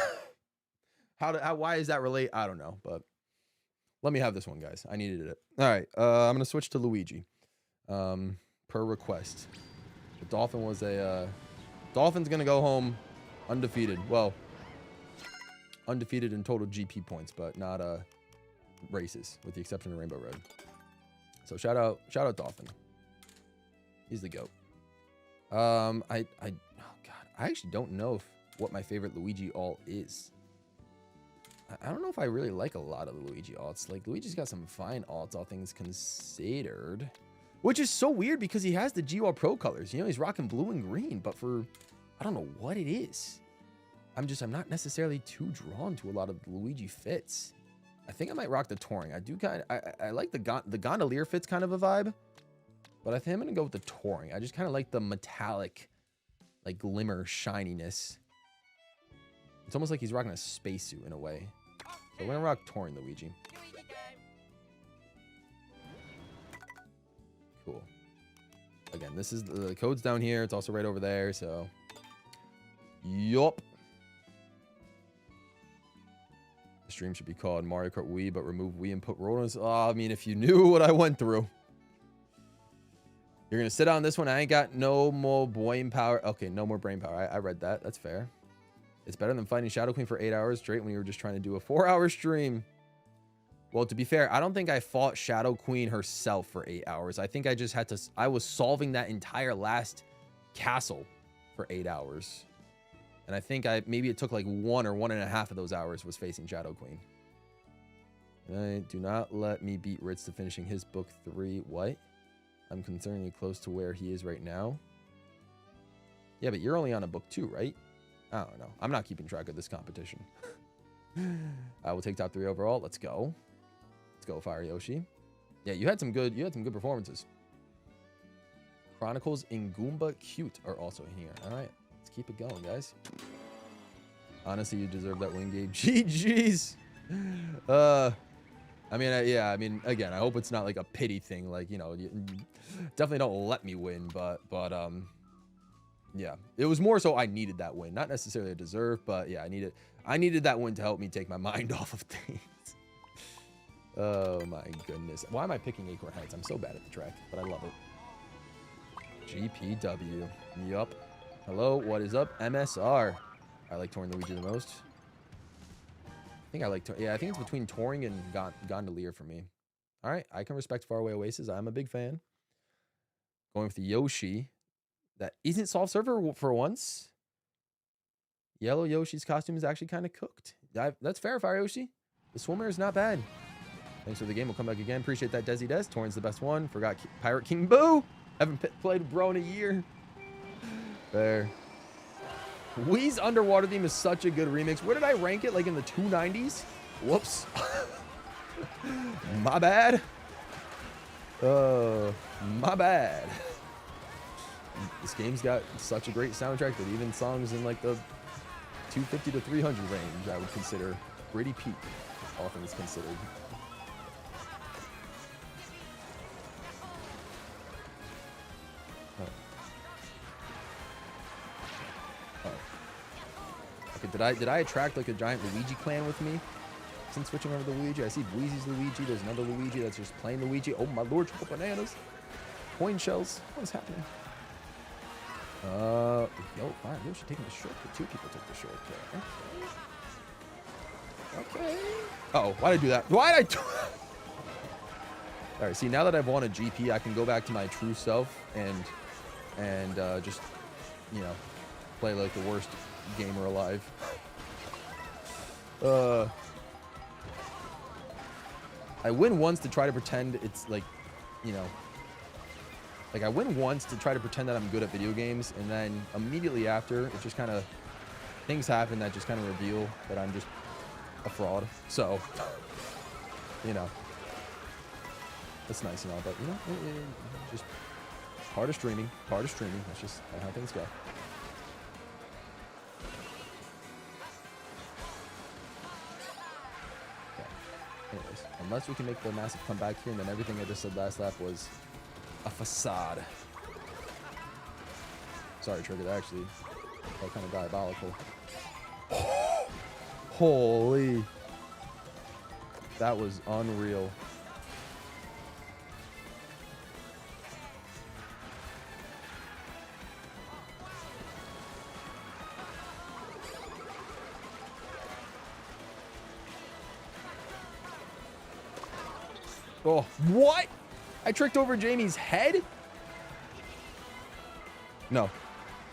Why is that relate? I don't know, but let me have this one, guys. I needed it. All right, I'm gonna switch to Luigi, per request. The Dolphin was a, Dolphin's gonna go home undefeated. Well, undefeated in total GP points, but not races, with the exception of Rainbow Road. So shout out Dolphin. He's the GOAT. Oh god, I actually don't know what my favorite Luigi alt is. I don't know if I really like a lot of the Luigi alts. Like, Luigi's got some fine alts, all things considered. Which is so weird because he has the GWallPro colors. You know, he's rocking blue and green, but for, I don't know what it is. I'm not necessarily too drawn to a lot of the Luigi fits. I think I might rock the Touring. I like the Gondolier fits kind of a vibe. But I think I'm going to go with the Touring. I just kind of like the metallic, like, glimmer shininess. It's almost like he's rocking a spacesuit in a way. So we're going to rock Touring Luigi. Cool. Again, this is the code's down here. It's also right over there, so. Yup. The stream should be called Mario Kart Wii, but remove Wii and put rodents. Oh, I mean, if you knew what I went through. You're going to sit on this one. I ain't got no more brain power. Okay, no more brain power. I read that. That's fair. It's better than fighting Shadow Queen for 8 hours straight when you were just trying to do a 4-hour stream. Well, to be fair, I don't think I fought Shadow Queen herself for 8 hours. I think I just had to... I was solving that entire last castle for 8 hours. And I think maybe it took like 1 or 1.5 of those hours was facing Shadow Queen. Do not let me beat Ritz to finishing his book 3. What? I'm concerningly close to where he is right now. Yeah, but you're only on a book 2, right? I don't know. I'm not keeping track of this competition. I will take top 3 overall. Let's go. Let's go, Fire Yoshi. Yeah, you had some good performances. Chronicles and Goomba Cute are also in here. All right, let's keep it going, guys. Honestly, you deserve that win, Gabe. GG's. I mean, yeah, I mean, again, I hope it's not like a pity thing. Like, you know, you definitely don't let me win, but yeah, it was more so I needed that win, not necessarily a deserve, but yeah, I needed that win to help me take my mind off of things. Oh my goodness, why am I picking Acorn Heights? I'm so bad at the track, but I love it. GPW, yup. Hello, what is up? MSR. I like Touring Luigi the most. I think I like, yeah, I think it's between Touring and Gondolier for me. All right, I can respect Faraway Oasis. I'm a big fan. Going with the Yoshi. That isn't soft server for once. Yellow Yoshi's costume is actually kind of cooked. That's fair, Fire Yoshi. The swimmer is not bad. Thanks for the game. We'll come back again. Appreciate that, Desi Des. Torrent's the best one. Forgot Pirate King Boo. Haven't played Bro in a year. There. Wii's Underwater theme is such a good remix. Where did I rank it? Like in the 290s? Whoops. My bad. My bad. This game's got such a great soundtrack that even songs in like the 250 to 300 range I would consider pretty peak, all things considered. Okay, did I attract like a giant Luigi clan with me since switching over to Luigi? I see Wheezy's Luigi. There's another Luigi that's just plain Luigi. Oh my lord, triple bananas. Coin shells. What is happening? Yo, fine. Yo, she's taking the shortcut. Two people took the shortcut. Okay. Uh-oh, why'd I do that? Why'd I do that? All right, see, now that I've won a GP, I can go back to my true self and just, you know, play like the worst gamer alive. I win once to try to pretend it's like, you know, like I win once to try to pretend that I'm good at video games, and then immediately after, it just kind of, things happen that just kind of reveal that I'm just a fraud. So, you know, that's nice and all, but you know, just part of streaming, That's just how things go. Okay. Anyways, unless we can make the massive comeback here, and then everything I just said last lap was a facade. Sorry, Trigger, that actually felt kind of diabolical. Holy. That was unreal. Oh, what? I tricked over Jamie's head? No.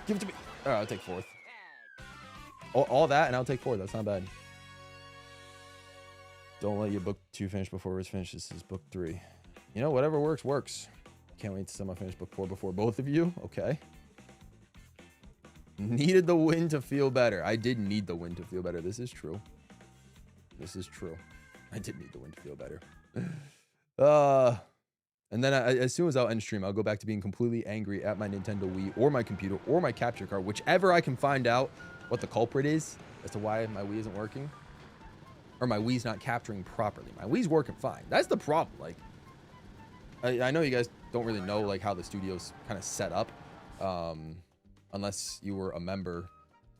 Give it to me. All right, I'll take fourth. All that, and I'll take fourth. That's not bad. Don't let your book 2 finish before it's finished. This is book 3. You know, whatever works, works. Can't wait to semi-finish book 4 before both of you. Okay. Needed the win to feel better. I did need the win to feel better. This is true. This is true. I did need the win to feel better. And then as soon as I'll end stream, I'll go back to being completely angry at my Nintendo Wii or my computer or my capture card, whichever I can find out what the culprit is as to why my Wii isn't working. Or my Wii's not capturing properly. My Wii's working fine. That's the problem. Like, I know you guys don't really know like how the studio's kind of set up, unless you were a member,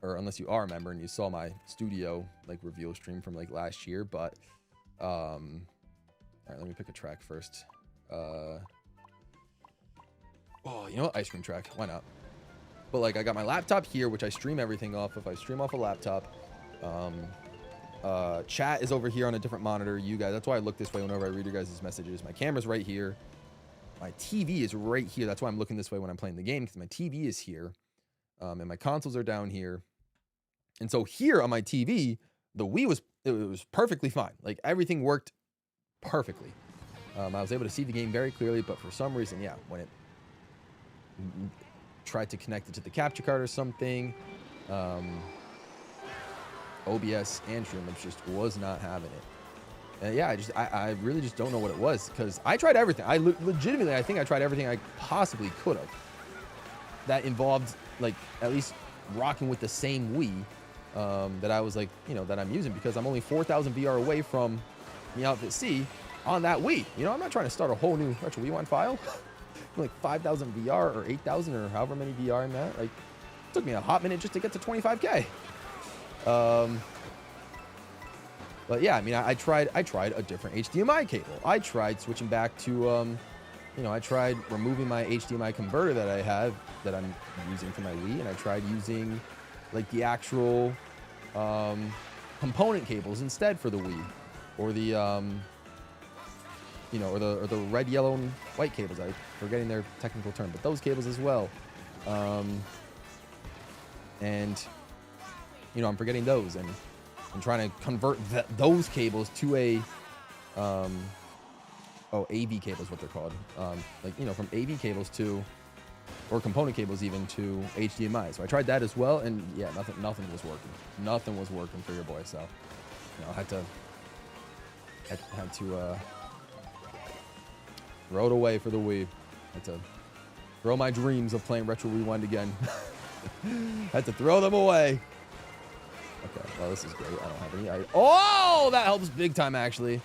or unless you are a member and you saw my studio like reveal stream from like last year. But all right, let me pick a track first. Oh, you know what? Ice cream track. Why not? But like, I got my laptop here, which I stream everything off of. I stream off a laptop. Chat is over here on a different monitor. You guys, that's why I look this way whenever I read your guys' messages. My camera's right here. My TV is right here. That's why I'm looking this way when I'm playing the game, because my TV is here. And my consoles are down here. And so here on my TV, the Wii was perfectly fine. Like, everything worked perfectly. I was able to see the game very clearly, but for some reason, yeah, when it tried to connect it to the capture card or something, OBS and Streamlabs just was not having it. And yeah, I really just don't know what it was, because I tried everything. Legitimately, I think I tried everything I possibly could have that involved, like, at least rocking with the same Wii that I was like, you know, that I'm using, because I'm only 4,000 VR away from the Outfit C on that Wii. You know, I'm not trying to start a whole new Retro Rewind file. Like 5,000 VR or 8,000 or however many VR I'm at. Like, it took me a hot minute just to get to 25K. But yeah, I mean, I tried a different HDMI cable. I tried switching back to, you know, I tried removing my HDMI converter that I have, that I'm using for my Wii, and I tried using like the actual component cables instead for the Wii, or the you know, or the red, yellow, and white cables. I'm forgetting their technical term, but those cables as well. And you know, I'm forgetting those, and I'm trying to convert those cables to a AV cable is what they're called. Like, you know, from AV cables to, or component cables even, to HDMI. So I tried that as well, and yeah, nothing was working. Nothing was working for your boy. So, you know, I had to throw it away for the Wii. Had to throw my dreams of playing Retro Rewind again. Had to throw them away. Okay, well, this is great. I don't have any. Oh, that helps big time, actually.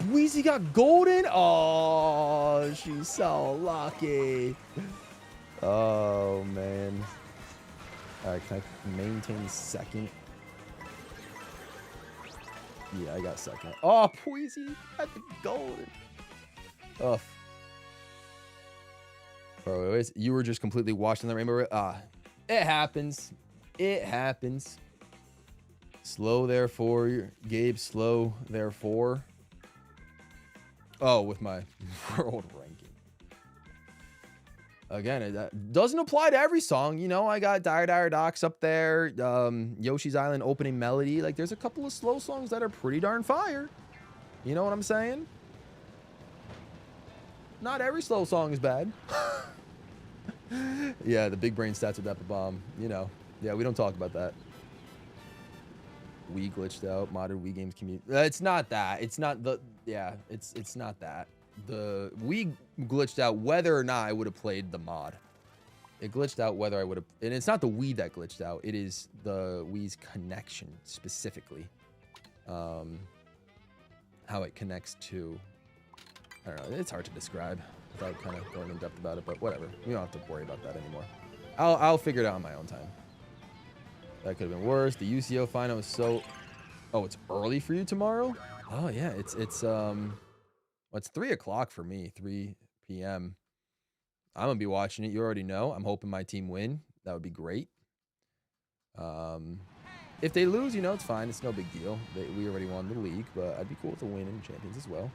Weezy got golden. Oh, she's so lucky. Oh, man. All right, can I maintain second? Yeah, I got second. Oh, Weezy got the golden. Oh. Bro, you were just completely watching the rainbow. It happens. It happens. Slow, therefore. Gabe, slow, therefore. Oh, with my world ranking. Again, that doesn't apply to every song. You know, I got Dire Docks up there. Yoshi's Island opening melody. Like, there's a couple of slow songs that are pretty darn fire. You know what I'm saying? Not every slow song is bad. Yeah, the big brain stats with that bomb. You know. Yeah, we don't talk about that. Wii glitched out. Modern Wii games community. It's not that. It's not the. Yeah, it's not that. The Wii glitched out whether or not I would have played the mod. It glitched out whether I would have. And it's not the Wii that glitched out. It is the Wii's connection specifically. How it connects to. I don't know. It's hard to describe without kind of going in depth about it. But whatever. We don't have to worry about that anymore. I'll figure it out on my own time. That could have been worse. The UCO final is so. Oh, it's early for you tomorrow? Oh yeah, it's well, it's 3 o'clock for me. 3 p.m. I'm gonna be watching it. You already know. I'm hoping my team win. That would be great. If they lose, you know, it's fine. It's no big deal. We already won the league, but I'd be cool with a win in Champions as well.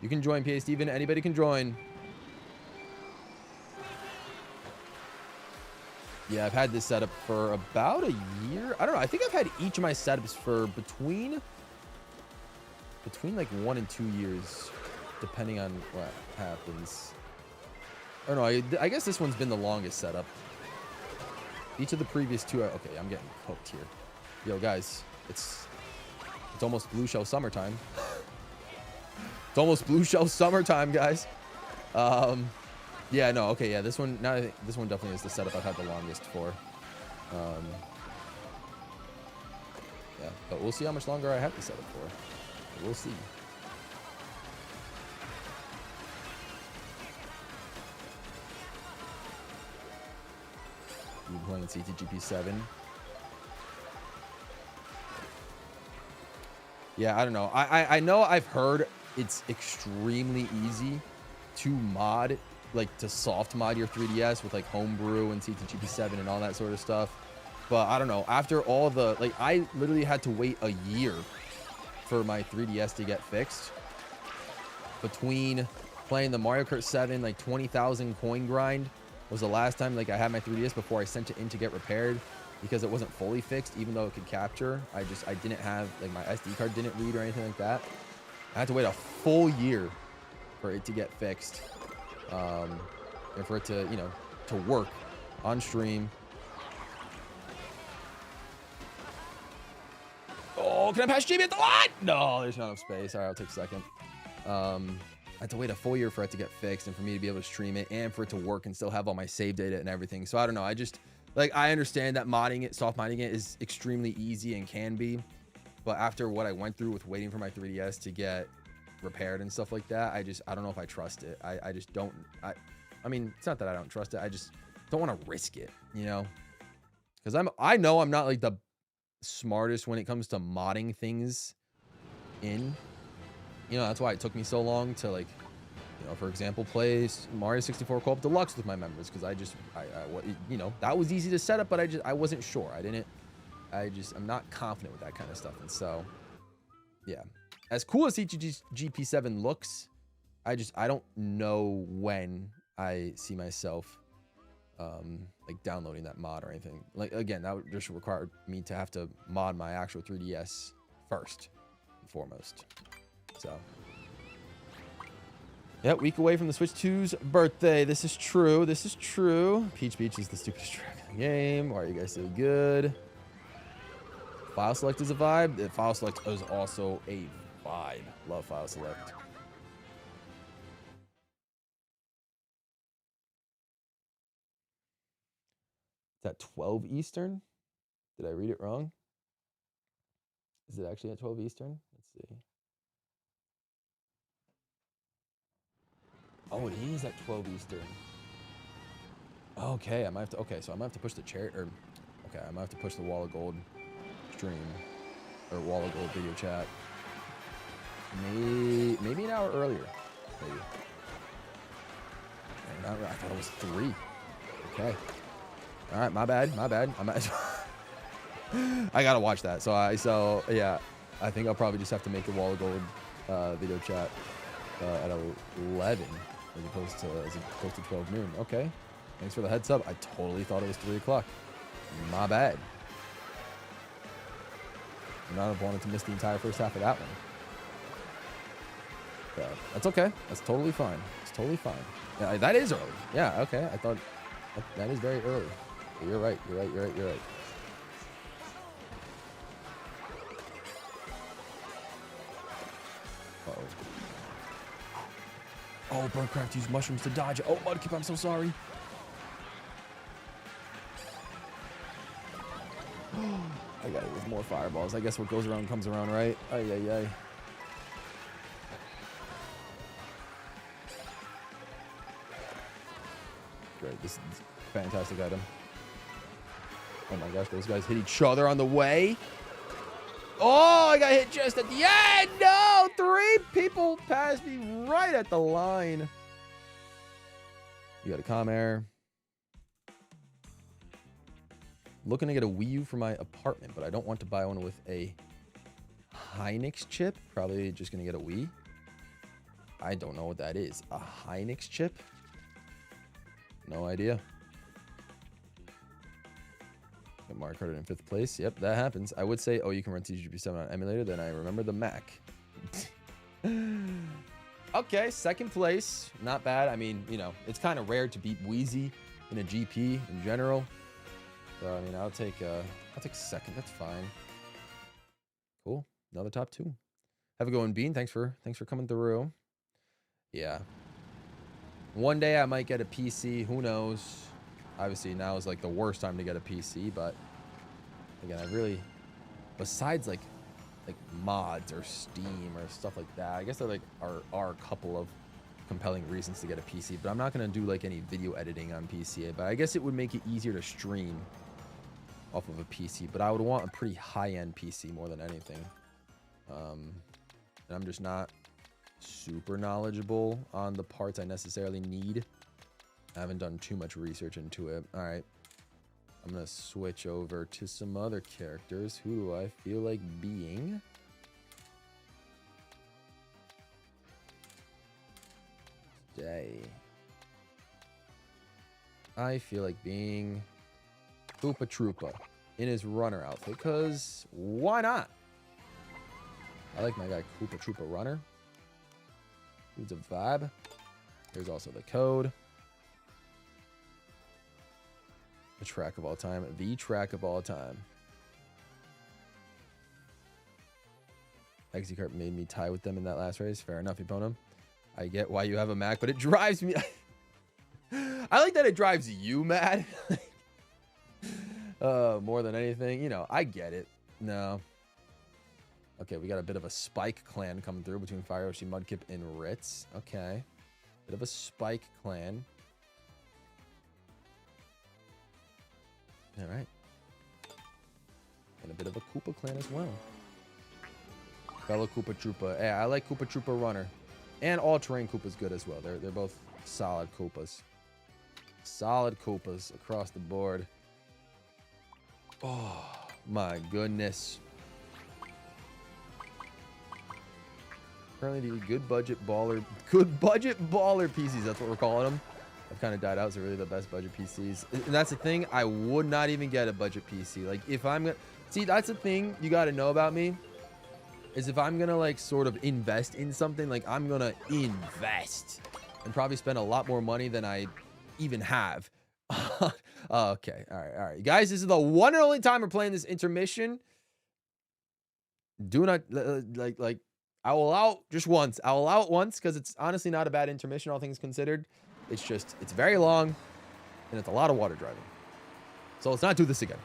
You can join, PA Steven. Anybody can join. Yeah, I've had this setup for about a year. I don't know. I think I've had each of my setups for between like 1 and 2 years, depending on what happens. I don't know. I guess this one's been the longest setup. Each of the previous 2. Okay, I'm getting cooked here. Yo, guys, it's almost Blue Shell summertime. It's almost Blue Shell summertime, guys. Yeah, no, okay, yeah, this one, now I think this one definitely is the setup I've had the longest for. Yeah, but we'll see how much longer I have the setup for. We'll see. You playing CTGP7? Yeah, I don't know. I know I've heard it's extremely easy to mod, like to soft mod your 3DS with like homebrew and CTGP7 and all that sort of stuff. But I don't know, after all the, like, I literally had to wait a year for my 3DS to get fixed. Between playing the Mario Kart 7, like 20,000 coin grind was the last time like I had my 3DS before I sent it in to get repaired, because it wasn't fully fixed, even though it could capture. I didn't have, like, my SD card didn't read or anything like that. I had to wait a full year for it to get fixed. And for it to, you know, to work on stream. Oh, can I pass Jamie at the line? No, there's not enough space. All right, I'll take a second. I had to wait a full year for it to get fixed and for me to be able to stream it and for it to work and still have all my save data and everything. So I don't know. I understand that modding it, soft modding it is extremely easy and can be. But after what I went through with waiting for my 3DS to get repaired and stuff like that, I don't know if I trust it. I just don't. I mean, it's not that I don't trust it. I just don't want to risk it, you know? Because I know I'm not like the smartest when it comes to modding things in. You know, that's why it took me so long to, like, you know, for example, play Mario 64 Co-op Deluxe with my members, because you know, that was easy to set up, but I wasn't sure. I'm not confident with that kind of stuff. And so, yeah, as cool as CTGP7 looks, I don't know when I see myself like downloading that mod or anything. Like, again, that would just require me to have to mod my actual 3DS first and foremost. So, yeah, week away from the Switch 2's birthday. This is true. This is true. Peach Beach is the stupidest track in the game. Why are you guys so good? File select is a vibe. The file select is also a vibe. Love file select. Is that 12 Eastern? Did I read it wrong? Is it actually at 12 Eastern? Let's see. Oh, it is at 12 Eastern. Okay, I might have to. Okay, so I might have to push the chair. Or, okay, I might have to push the Wall of Gold stream or Wall of Gold video chat. Maybe an hour earlier. Maybe. I thought it was 3. Okay. All right, my bad. My bad. I gotta watch that. So yeah, I think I'll probably just have to make the Wall of Gold video chat at 11 as opposed to 12 noon. Okay. Thanks for the heads up. I totally thought it was 3 o'clock. My bad. I not have wanted to miss the entire first half of that one. So that's okay. That's totally fine. It's totally fine. Yeah, that is early. Yeah, okay. I thought that is very early. But you're right. You're right. You're right. You're right. Uh-oh. Oh, Birdcraft used mushrooms to dodge it. Oh, Mudkip, I'm so sorry. I got it with more fireballs. I guess what goes around comes around, right? Ay, ay, ay. Great. This is a fantastic item. Oh my gosh, those guys hit each other on the way. Oh, I got hit just at the end. No, 3 people passed me right at the line. You got a comm error. Looking to get a Wii U for my apartment, but I don't want to buy one with a Hynix chip. Probably just going to get a Wii. I don't know what that is. A Hynix chip? No idea. Got Mario Kart in 5th place. Yep, that happens. I would say, oh, you can run TGP7 on emulator. Then I remember the Mac. Okay, 2nd place. Not bad. I mean, you know, it's kind of rare to beat Wheezy in a GP in general. So, I mean, I'll take 2nd. That's fine. Cool. Another top 2. Have a good one, Bean. Thanks for coming through. Yeah. One day I might get a PC. Who knows? Obviously, now is like the worst time to get a PC. But again, I really, besides like mods or Steam or stuff like that, I guess there are a couple of compelling reasons to get a PC. But I'm not gonna do like any video editing on PC. But I guess it would make it easier to stream off of a PC, but I would want a pretty high-end PC more than anything. And I'm just not super knowledgeable on the parts I necessarily need. I haven't done too much research into it. All right, I'm gonna switch over to some other characters. Who do I feel like being? Today, I feel like being Koopa Troopa in his runner outfit, because why not? I like my guy Koopa Troopa runner. Dude's a vibe. Here's also the code. The track of all time. The track of all time. Kart made me tie with them in that last race. Fair enough, Epona. I get why you have a Mac, but it drives me. I like that it drives you mad. More than anything, you know, I get it. No. Okay, we got a bit of a Spike clan coming through between Fire Yoshi, Mudkip, and Ritz. Okay. Bit of a Spike clan. All right. And a bit of a Koopa clan as well. Fellow Koopa Troopa. Hey, I like Koopa Troopa Runner. And all-terrain Koopa's good as well. They're both solid Koopas. Solid Koopas across the board. Oh, my goodness. Apparently the good budget baller PCs, that's what we're calling them. I've kind of died out. Is really the best budget PCs? And that's the thing. I would not even get a budget PC. Like if I'm gonna see, that's the thing you got to know about me. Is if I'm gonna like sort of invest in something, like I'm gonna invest and probably spend a lot more money than I even have. Okay, all right, guys, this is the one and only time we're playing this intermission. Do not like I will allow just once. I'll allow it once because it's honestly not a bad intermission, all things considered. It's just it's very long and it's a lot of water driving. So let's not do this again.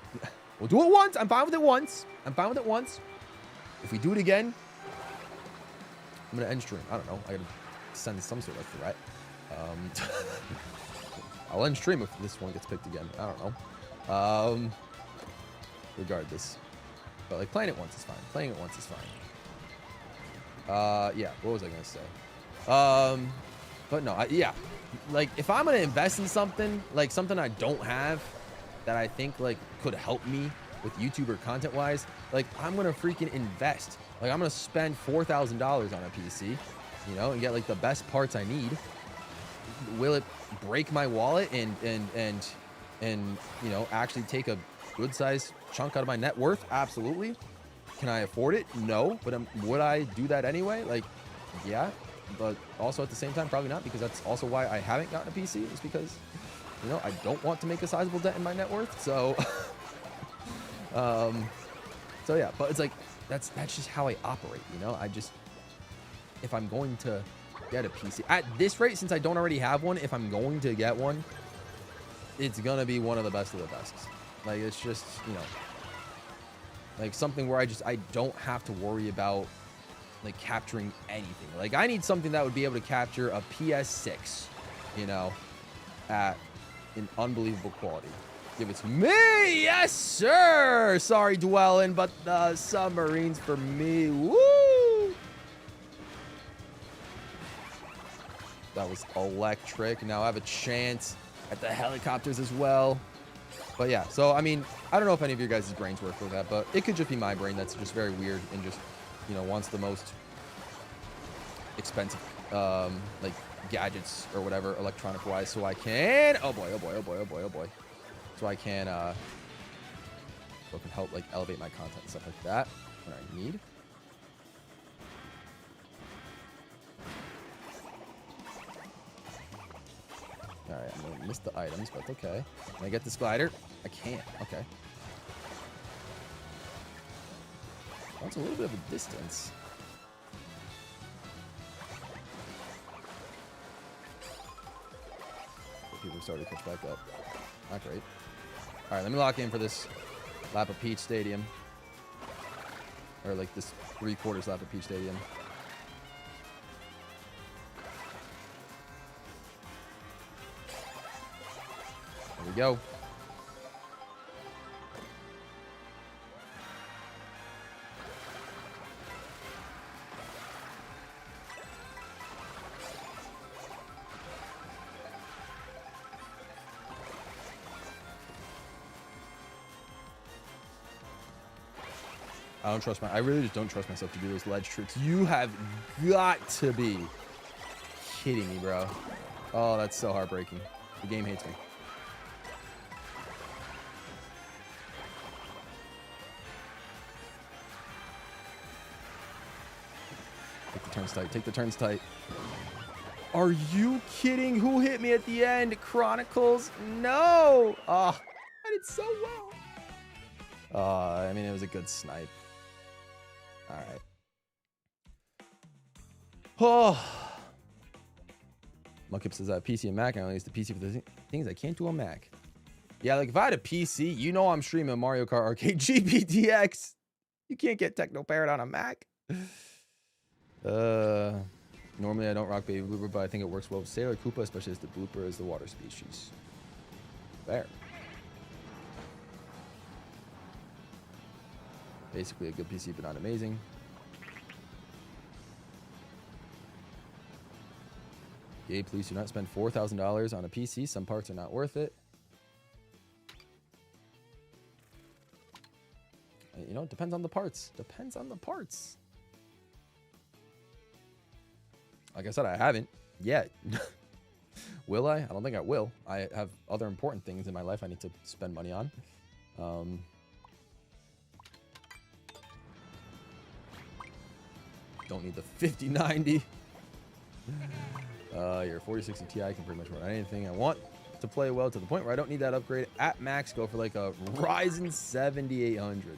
We'll do it once. I'm fine with it once. If we do it again, I'm gonna end stream. I don't know. I gotta send some sort of threat. I'll end stream if this one gets picked again. I don't know. Regardless, but like playing it once is fine. Yeah. What was I gonna say? But no. Yeah. Like if I'm gonna invest in something, like something I don't have, that I think like could help me with YouTuber content wise, like I'm gonna freaking invest. Like I'm gonna spend $4,000 on a PC, you know, and get like the best parts I need. Will it break my wallet and you know actually take a good size chunk out of my net worth? Absolutely. Can I afford it? No. But would I do that anyway? Like, yeah. But also at the same time, probably not, because that's also why I haven't gotten a PC. Is because, you know, I don't want to make a sizable dent in my net worth. So, so yeah. But it's like that's just how I operate. You know, if I'm going to get a PC at this rate, since I don't already have one, if I'm going to get one, it's gonna be one of the best of the best. Like it's just, you know, like something where I don't have to worry about like capturing anything. Like I need something that would be able to capture a PS6, you know, at an unbelievable quality. Give it to me. Yes, sir. Sorry, dwelling, but the submarines for me. Woo! That was electric. Now I have a chance at the helicopters as well. But yeah, so I mean, I don't know if any of your guys' brains work with that, but it could just be my brain that's just very weird and just, you know, wants the most expensive like gadgets or whatever electronic wise, so I can so I can so it can help like elevate my content and stuff like that when I need. All right, I'm gonna miss the items, but okay. Can I get this glider? I can't. Okay. That's a little bit of a distance. People started to catch back up. Not great. All right, let me lock in for this lap of Peach Stadium. Or like this 3/4 lap of Peach Stadium. There we go. I really just don't trust myself to do those ledge tricks. You have got to be kidding me, bro. Oh, that's so heartbreaking. The game hates me. Take the turns tight. Take the turns tight. Are you kidding? Who hit me at the end? Chronicles? No. Oh, I did so well. I mean, it was a good snipe. All right. Oh. Mukip says I have PC and Mac. I only use the PC for the things I can't do on Mac. Yeah, like if I had a PC, you know I'm streaming Mario Kart Arcade GPTX. You can't get Techno Parrot on a Mac. Normally I don't rock Baby Blooper, but I think it works well with Sailor Koopa, especially as the blooper is the water species. There. Basically a good PC, but not amazing. Yay, please do not spend $4,000 on a PC. Some parts are not worth it. You know, it depends on the parts. Depends on the parts. Like I said, I haven't yet. Will I? I don't think I will. I have other important things in my life I need to spend money on. Don't need the 5090. Your 4060 Ti can pretty much run anything I want to play well, to the point where I don't need that upgrade. At max, go for like a Ryzen 7800.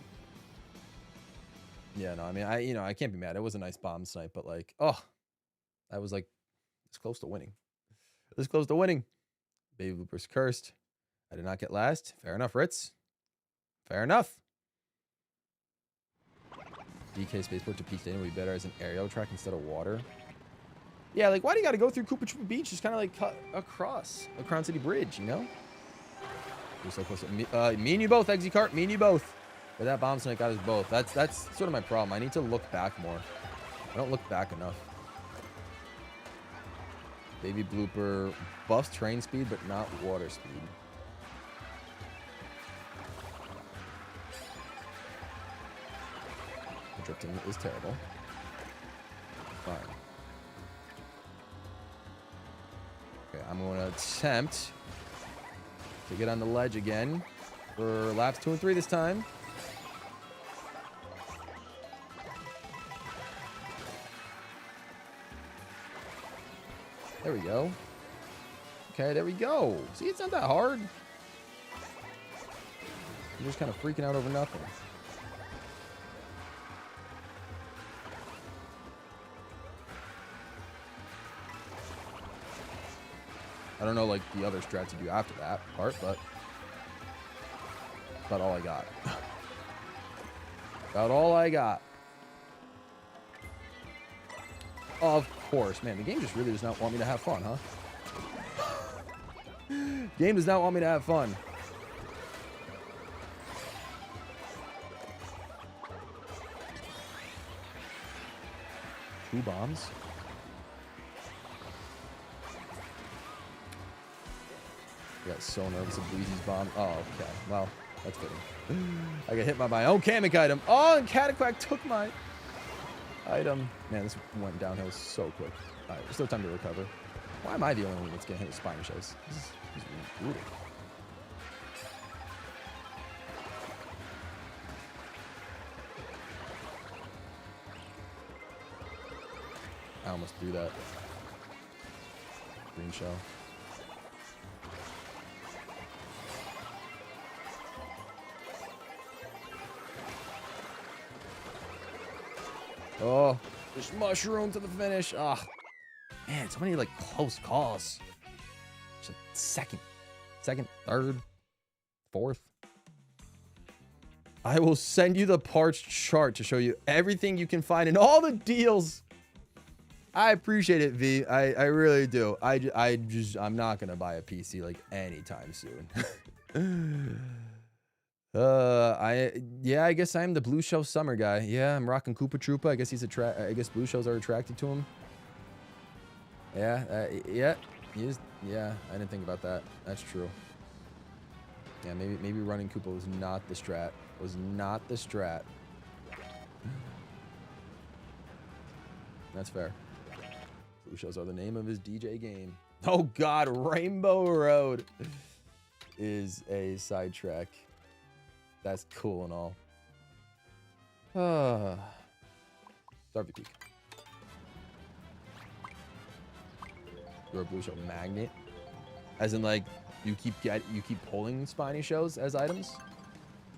Yeah, no, I mean, I can't be mad. It was a nice bomb snipe, but like, oh, I was like, it's close to winning. This close to winning. Baby bloopers cursed. I did not get last. Fair enough, Ritz. Fair enough. DK Spaceport to Peak Stadium would be better as an aerial track instead of water. Yeah, like, why do you got to go through Koopa Troopa Beach? Just kind of like cut across a Crown City Bridge, you know? You're so close to me and you both, Eggsy Kart. Me and you both. But that bomb snipe got us both. That's sort of my problem. I need to look back more. I don't look back enough. Baby blooper buffs train speed, but not water speed. The drifting is terrible. Fine. Okay, I'm going to attempt to get on the ledge again for laps 2 and 3 this time. There we go. Okay, there we go. See, it's not that hard. I'm just kind of freaking out over nothing. I don't know, like, the other strat to do after that part, but about all I got. About all I got. Of course. Man, the game just really does not want me to have fun, huh? Game does not want me to have fun. Two bombs. I got so nervous of Breezy's bomb. Oh, okay. Well, that's good. I got hit by my own Kamek item. Oh, and Cataquack took my item. Man, this went downhill so quick. All right, there's no time to recover. Why am I the only one that's getting hit with spiny shows? This is brutal. I almost threw that green shell. Oh, just mushroom to the finish. Ah, man, so many like close calls. Just second, third, fourth. I will send you the parts chart to show you everything you can find in all the deals. I appreciate it, V. I really do. I'm not gonna buy a PC like anytime soon. I guess I'm the blue shell summer guy. Yeah, I'm rocking Koopa Troopa. I guess I guess blue shells are attracted to him. Yeah, yeah, yeah. I didn't think about that. That's true. Yeah, maybe running Koopa was not the strat. Was not the strat. That's fair. Blue shells are the name of his DJ game. Oh God, Rainbow Road is a sidetrack. That's cool and all. Starvey Peak. You're a blue shell magnet. As in, like, you keep pulling spiny shows as items.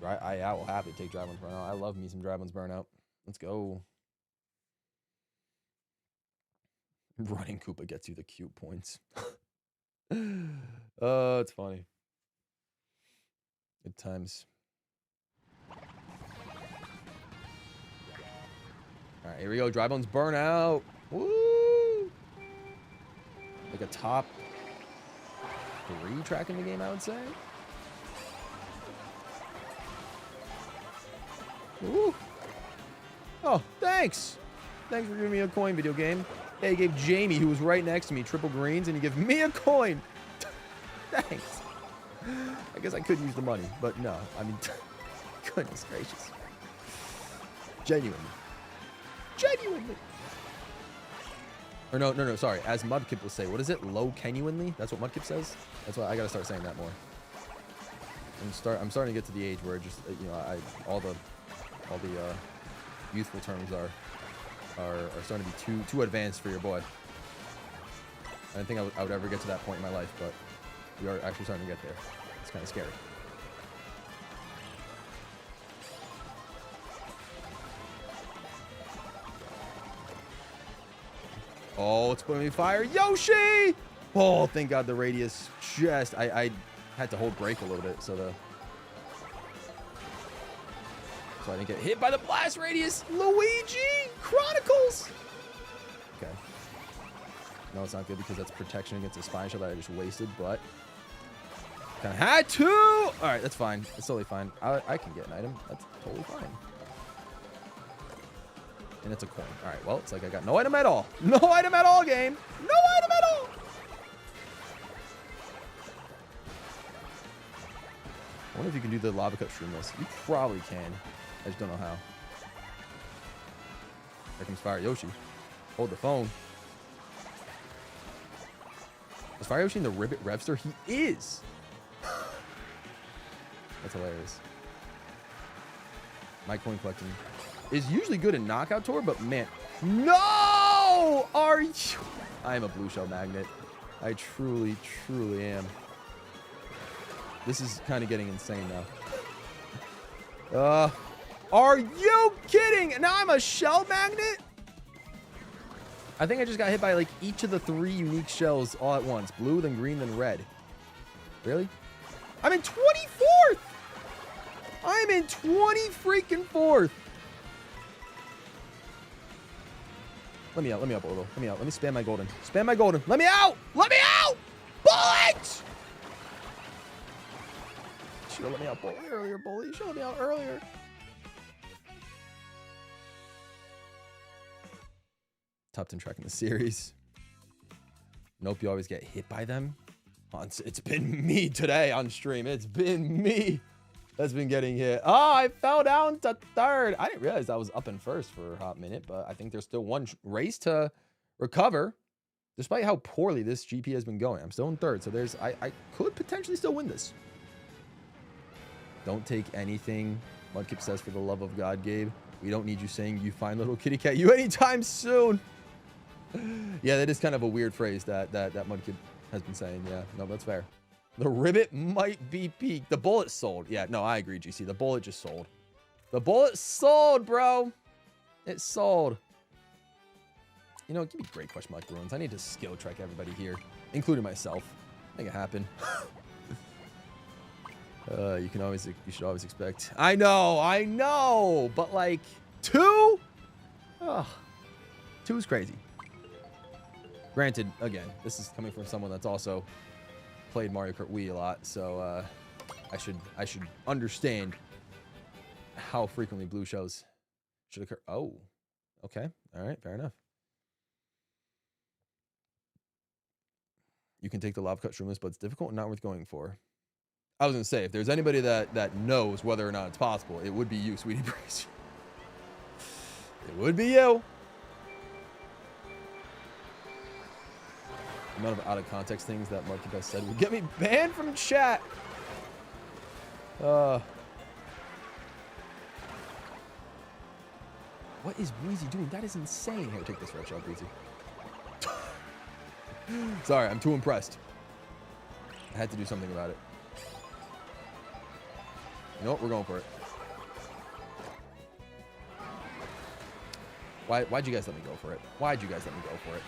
I will happily take Dry Bones Burnout. I love me some Dry Bones Burnout. Let's go. Running Koopa gets you the cute points. Oh, it's funny. Good times. All right, here we go. Dry Bones Burnout. Woo! Like a top 3 track in the game, I would say. Woo! Oh, thanks. Thanks for giving me a coin, video game. Hey, you gave Jamie, who was right next to me, triple greens, and you give me a coin. Thanks. I guess I could use the money, but no. I mean, goodness gracious. Genuinely. Or no, sorry. As Mudkip will say, what is it? Low genuinely? That's what Mudkip says? That's why I gotta start saying that more. I'm starting to get to the age where just, you know, all the youthful terms are starting to be too advanced for your boy. I didn't think I would ever get to that point in my life, but we are actually starting to get there. It's kind of scary. Oh, it's putting me fire. Yoshi! Oh, thank God the radius just... I had to hold brake a little bit, so I didn't get hit by the blast radius. Luigi Chronicles! Okay. No, it's not good because that's protection against a spine shot that I just wasted, but... kind of had to! Alright, that's fine. It's totally fine. I can get an item. That's totally fine. And it's a coin. Alright, well, it's like I got no item at all. No item at all, game! No item at all! I wonder if you can do the lava cut shroomless. You probably can. I just don't know how. Here comes Fire Yoshi. Hold the phone. Is Fire Yoshi in the Ribbit Revster? He is! That's hilarious. My coin collecting is usually good in Knockout Tour, but man, no! Are you? I am a blue shell magnet. I truly, truly am. This is kind of getting insane now. Are you kidding? Now I'm a shell magnet? I think I just got hit by like each of the 3 unique shells all at once. Blue, then green, then red. Really? I'm in 24th! I'm in 20 freaking 4th. Let me out a little. Let me out. Let me spam my golden. Spam my golden. Let me out! Let me out! Bullet! You should have let me out earlier, bully. You should have let me out earlier. Top 10 track in the series. Nope, you always get hit by them. It's been me today on stream. It's been me that's been getting hit. Oh, I fell down to 3rd. I didn't realize I was up in 1st for a hot minute, but I think there's still one race to recover. Despite how poorly this GP has been going, I'm still in 3rd, so I could potentially still win this. Don't take anything Mudkip says for the love of God, Gabe. We don't need you saying you find little kitty cat you anytime soon. Yeah, that is kind of a weird phrase that Mudkip has been saying. Yeah, no, that's fair. The ribbit might be peaked. The bullet sold. Yeah, no, I agree, GC. The bullet just sold. The bullet sold, bro. It sold. You know, give me great question mark ruins. I need to skill track everybody here, including myself. Make it happen. You should always expect. I know, but like 2? Oh, 2 is crazy. Granted, again, this is coming from someone that's also played Mario Kart Wii a lot, so I should understand how frequently blue shells should occur. Oh, okay, all right, fair enough. You can take the lava cut shroomless, but it's difficult and not worth going for. I was gonna say, if there's anybody that knows whether or not it's possible, it would be you, Sweetie Breeze. It would be you. The amount of out of context things that Mudkip has said will get me banned from chat. What is Breezy doing? That is insane. Here, take this red shell, Breezy. Sorry, I'm too impressed. I had to do something about it. You know what? We're going for it. Why'd you guys let me go for it? Why'd you guys let me go for it?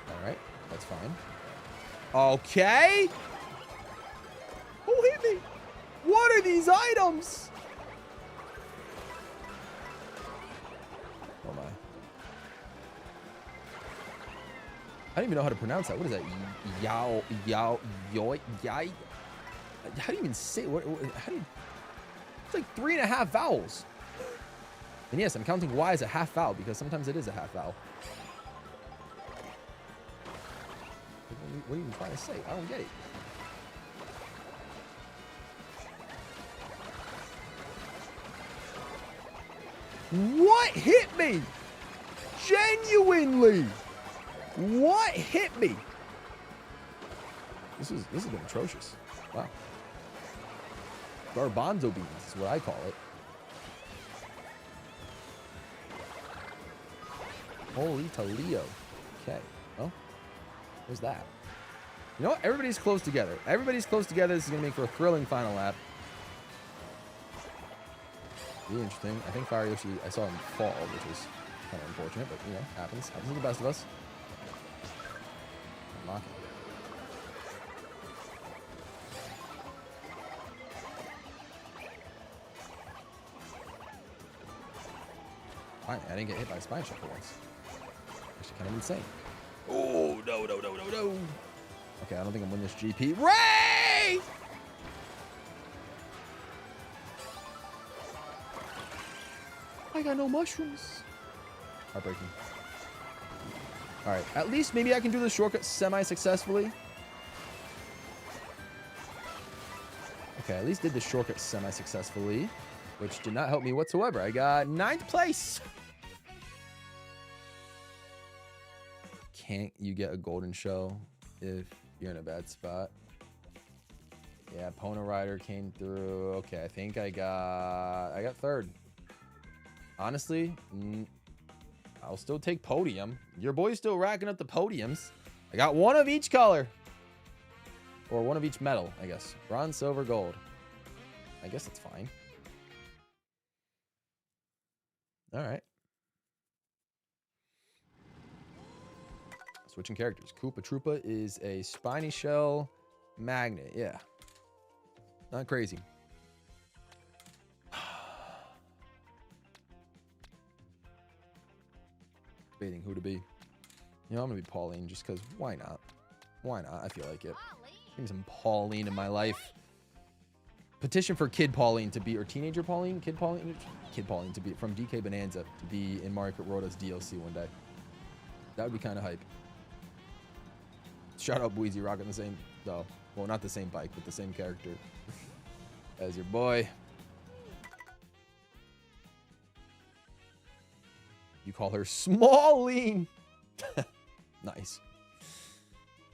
All right, that's fine. Okay. Who hit me? What are these items? Oh my. I don't even know how to pronounce that. What is that? Yao, yoi, yai? How do you even say it? How do you? It's like 3.5 vowels. And yes, I'm counting Y as a half vowel because sometimes it is a half vowel. What are you even trying to say? I don't get it. What hit me? Genuinely. What hit me? This has been atrocious. Wow. Garbanzo beans is what I call it. Holy Toledo. Okay. Well, there's that. You know what? Everybody's close together. Everybody's close together. This is going to make for a thrilling final lap. Really interesting. I think Fire Yoshi, I saw him fall, which was kind of unfortunate, but, you know, happens. Happens to the best of us. Unlock it. Fine, I didn't get hit by a spine shot for once. Actually, kind of insane. Oh, no. Okay, I don't think I'm winning this GP. Ray! I got no mushrooms. Heartbreaking. All right, at least maybe I can do the shortcut semi-successfully. Okay, at least did the shortcut semi-successfully, which did not help me whatsoever. I got 9th place. Can't you get a golden show if you're in a bad spot? Yeah, Pona Rider came through. Okay, I think I got 3rd. Honestly, I'll still take podium. Your boy's still racking up the podiums. I got 1 of each color. Or 1 of each metal, I guess. Bronze, silver, gold. I guess that's fine. All right. Switching characters. Koopa Troopa is a spiny shell magnet. Yeah. Not crazy. Debating who to be. You know, I'm going to be Pauline just because why not? Why not? I feel like it. Give me some Pauline in my life. Petition for Kid Pauline to be, or Teenager Pauline? Kid Pauline to be, from DK Bonanza to be in Mario Kart World as DLC one day. That would be kind of hype. Shout out Bweezy rocking the same, though. Well, not the same bike, but the same character as your boy. You call her Smalline. Nice.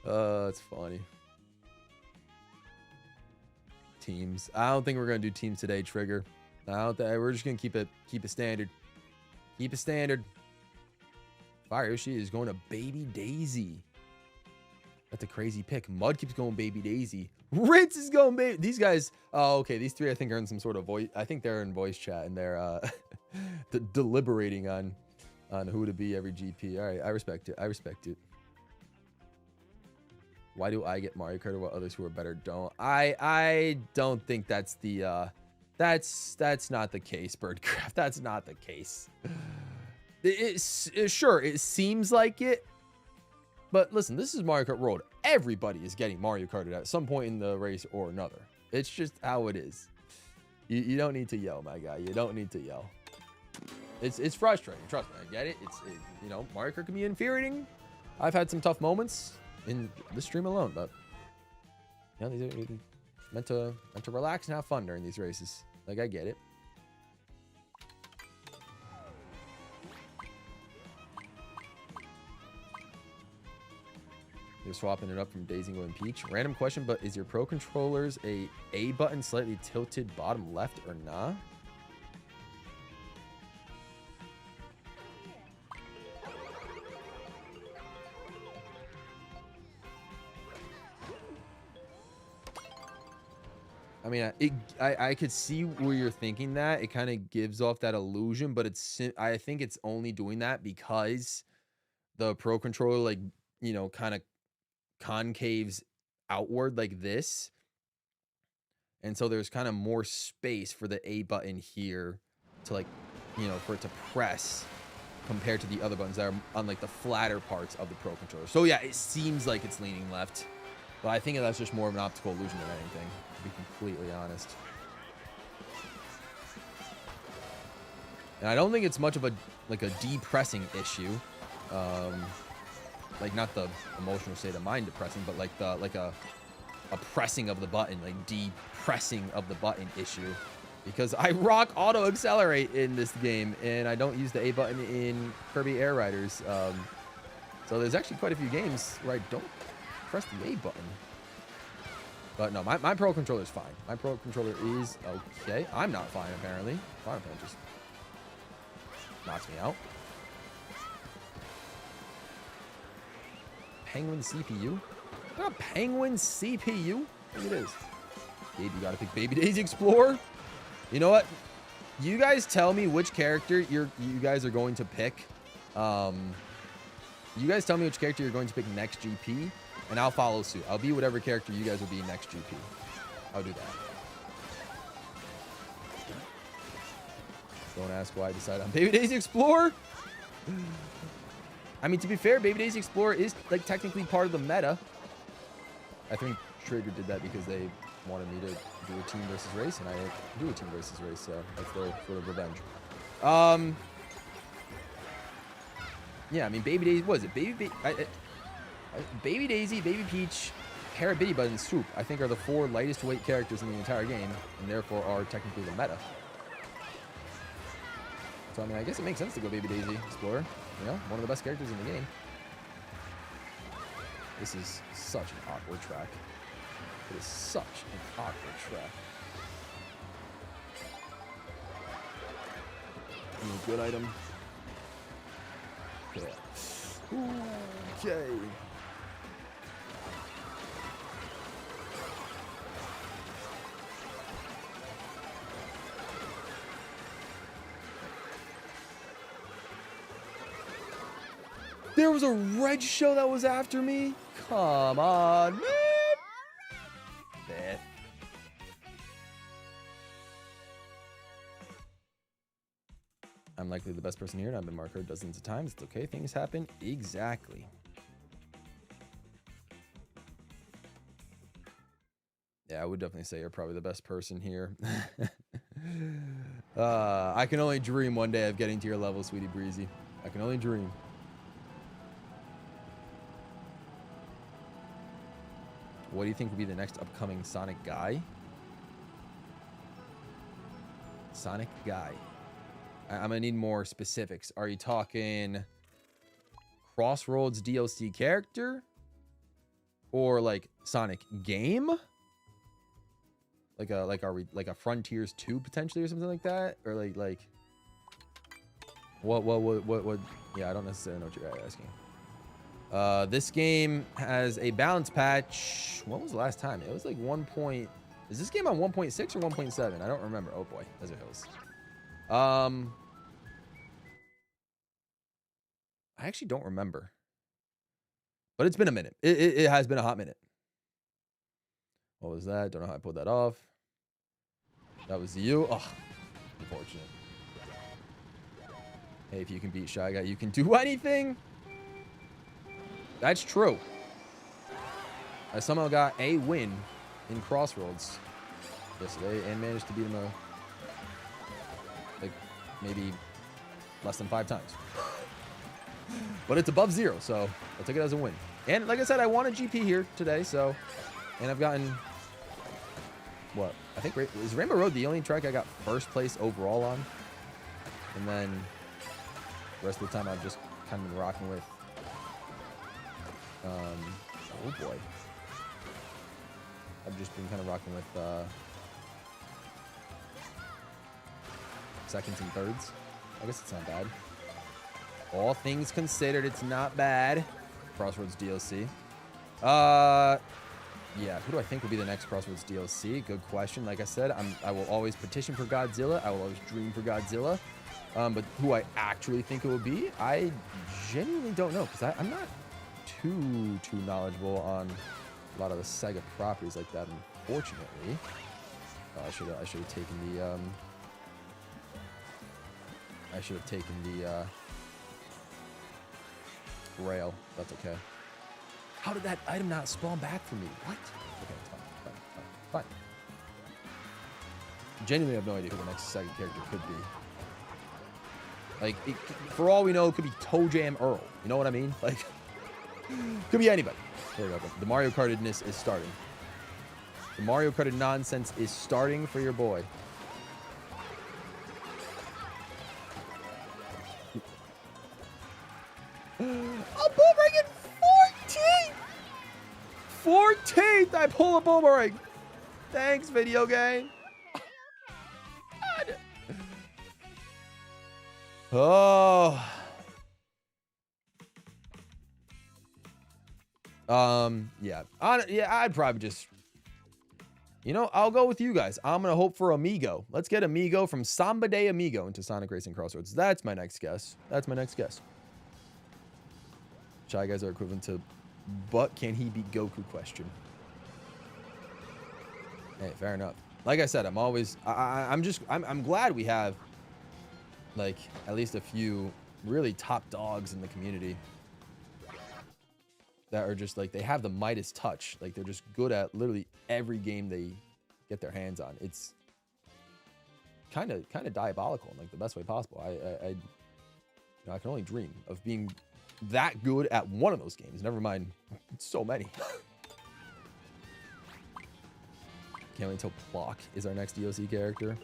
That's funny. Teams. I don't think we're gonna do teams today, Trigger. I don't think we're just gonna keep it standard. Keep it standard. Fire Yoshi is going to Baby Daisy. That's a crazy pick. Mud keeps going Baby Daisy. Ritz is going Baby. These guys. Oh, okay. These three I think are in some sort of voice. I think they're in voice chat and they're deliberating on who to be every GP. All right, I respect it. I respect it. Why do I get Mario Kart while others who are better don't? I don't think that's the that's not the case, Birdcraft. That's not the case. Sure, it seems like it, but listen, this is Mario Kart World. Everybody is getting Mario Karted at some point in the race or another. It's just how it is. You don't need to yell, my guy. You don't need to yell. It's frustrating. Trust me, I get it. You know, Mario Kart can be infuriating. I've had some tough moments in the stream alone, but you know, these are meant to relax and have fun during these races. Like, I get it. You're swapping it up from Daisy and Peach. Random question, but is your Pro controllers A button slightly tilted bottom left or nah? I mean, I could see where you're thinking that. It kind of gives off that illusion, but I think it's only doing that because the Pro controller, like, you know, kind of concaves outward like this. And so there's kind of more space for the A button here to, like, you know, for it to press compared to the other buttons that are on, like, the flatter parts of the Pro controller. So yeah, it seems like it's leaning left, but I think that's just more of an optical illusion than anything, to be completely honest. And I don't think it's much of a depressing issue. Like, not the emotional state of mind depressing, but like a pressing of the button, like depressing of the button issue. because I rock auto accelerate in this game, and I don't use the A button in Kirby Air Riders. So there's actually quite a few games where I don't press the A button. But no, my Pro Controller is fine. My Pro Controller is okay. I'm not fine, apparently. Final Fan just knocks me out. Penguin CPU? Not a Penguin CPU? I think it is. Gabe, you gotta pick Baby Daisy Explorer? You know what? You guys tell me which character you guys are going to pick. You guys tell me which character you're going to pick next GP, and I'll follow suit. I'll be whatever character you guys will be next GP. I'll do that. Don't ask why I decided on Baby Daisy Explorer. I mean, to be fair, Baby Daisy Explorer is like technically part of the meta. I think Trigger did that because they wanted me to do a team versus race, and I didn't do a team versus race, so that's their sort of revenge. Yeah, I mean, Baby Daisy, what is it? Baby Daisy, Baby Peach, Carrot Bitty Bud, and Swoop, I think, are the 4 lightest weight characters in the entire game, and therefore are technically the meta. So, I mean, I guess it makes sense to go Baby Daisy Explorer. You know, one of the best characters in the game. This is such an awkward track. It is such an awkward track. Good item. Okay. Okay. There was a red show that was after me? Come on, man. Bet. I'm likely the best person here, and I've been marked dozens of times. It's okay. Things happen. Exactly. Yeah, I would definitely say you're probably the best person here. I can only dream one day of getting to your level, Sweetie Breezy. I can only dream. What do you think will be the next upcoming Sonic guy? Sonic guy. I'm gonna need more specifics. Are you talking Crossroads DLC character? Or like Sonic game? Like a Frontiers 2 potentially or something like that? Or like what yeah, I don't necessarily know what you're asking. This game has a balance patch. When was the last time? It was like 1. Is this game on 1.6 or 1.7? I don't remember. Oh boy, Desert Hills. I actually don't remember. But it's been a minute. It has been a hot minute. What was that? Don't know how I pulled that off. That was you. Oh, unfortunate. Hey, if you can beat Shy Guy, you can do anything. That's true. I somehow got a win in Crossroads yesterday and managed to beat him like maybe less than 5 times. But it's above 0, so I'll take it as a win. And like I said, I won a GP here today, so, and I've gotten, what? I think, is Rainbow Road the only track I got first place overall on? And then the rest of the time I've just kind of been rocking with, oh boy. I've just been kind of rocking with, seconds and thirds. I guess it's not bad. All things considered, it's not bad. Crossroads DLC. Yeah, who do I think will be the next Crossroads DLC? Good question. Like I said, I will always petition for Godzilla. I will always dream for Godzilla. But who I actually think it will be, I genuinely don't know, because I'm not too knowledgeable on a lot of the Sega properties like that, unfortunately. I should have taken the rail. That's okay. How did that item not spawn back for me? What? Okay, it's fine. Genuinely have no idea who the next Sega character could be. Like, for all we know, it could be Toe Jam Earl. You know what I mean? Like, could be anybody. There we go. The Mario Kartedness is starting. The Mario Karted nonsense is starting for your boy. 14th, I pull a boomerang. Thanks, video game. God. Oh. Yeah. I'd probably just, you know, I'll go with you guys. I'm going to hope for Amigo. Let's get Amigo from Samba de Amigo into Sonic Racing Crossroads. That's my next guess. That's my next guess. Shy Guys are equivalent to, but can he beat Goku question? Hey, fair enough. Like I said, I'm always, I'm glad we have, like, at least a few really top dogs in the community that are just like, they have the Midas touch. Like, they're just good at literally every game they get their hands on. It's kind of diabolical in like the best way possible. You know, I can only dream of being that good at one of those games. Never mind so many. Can't wait until Plock is our next DOC character.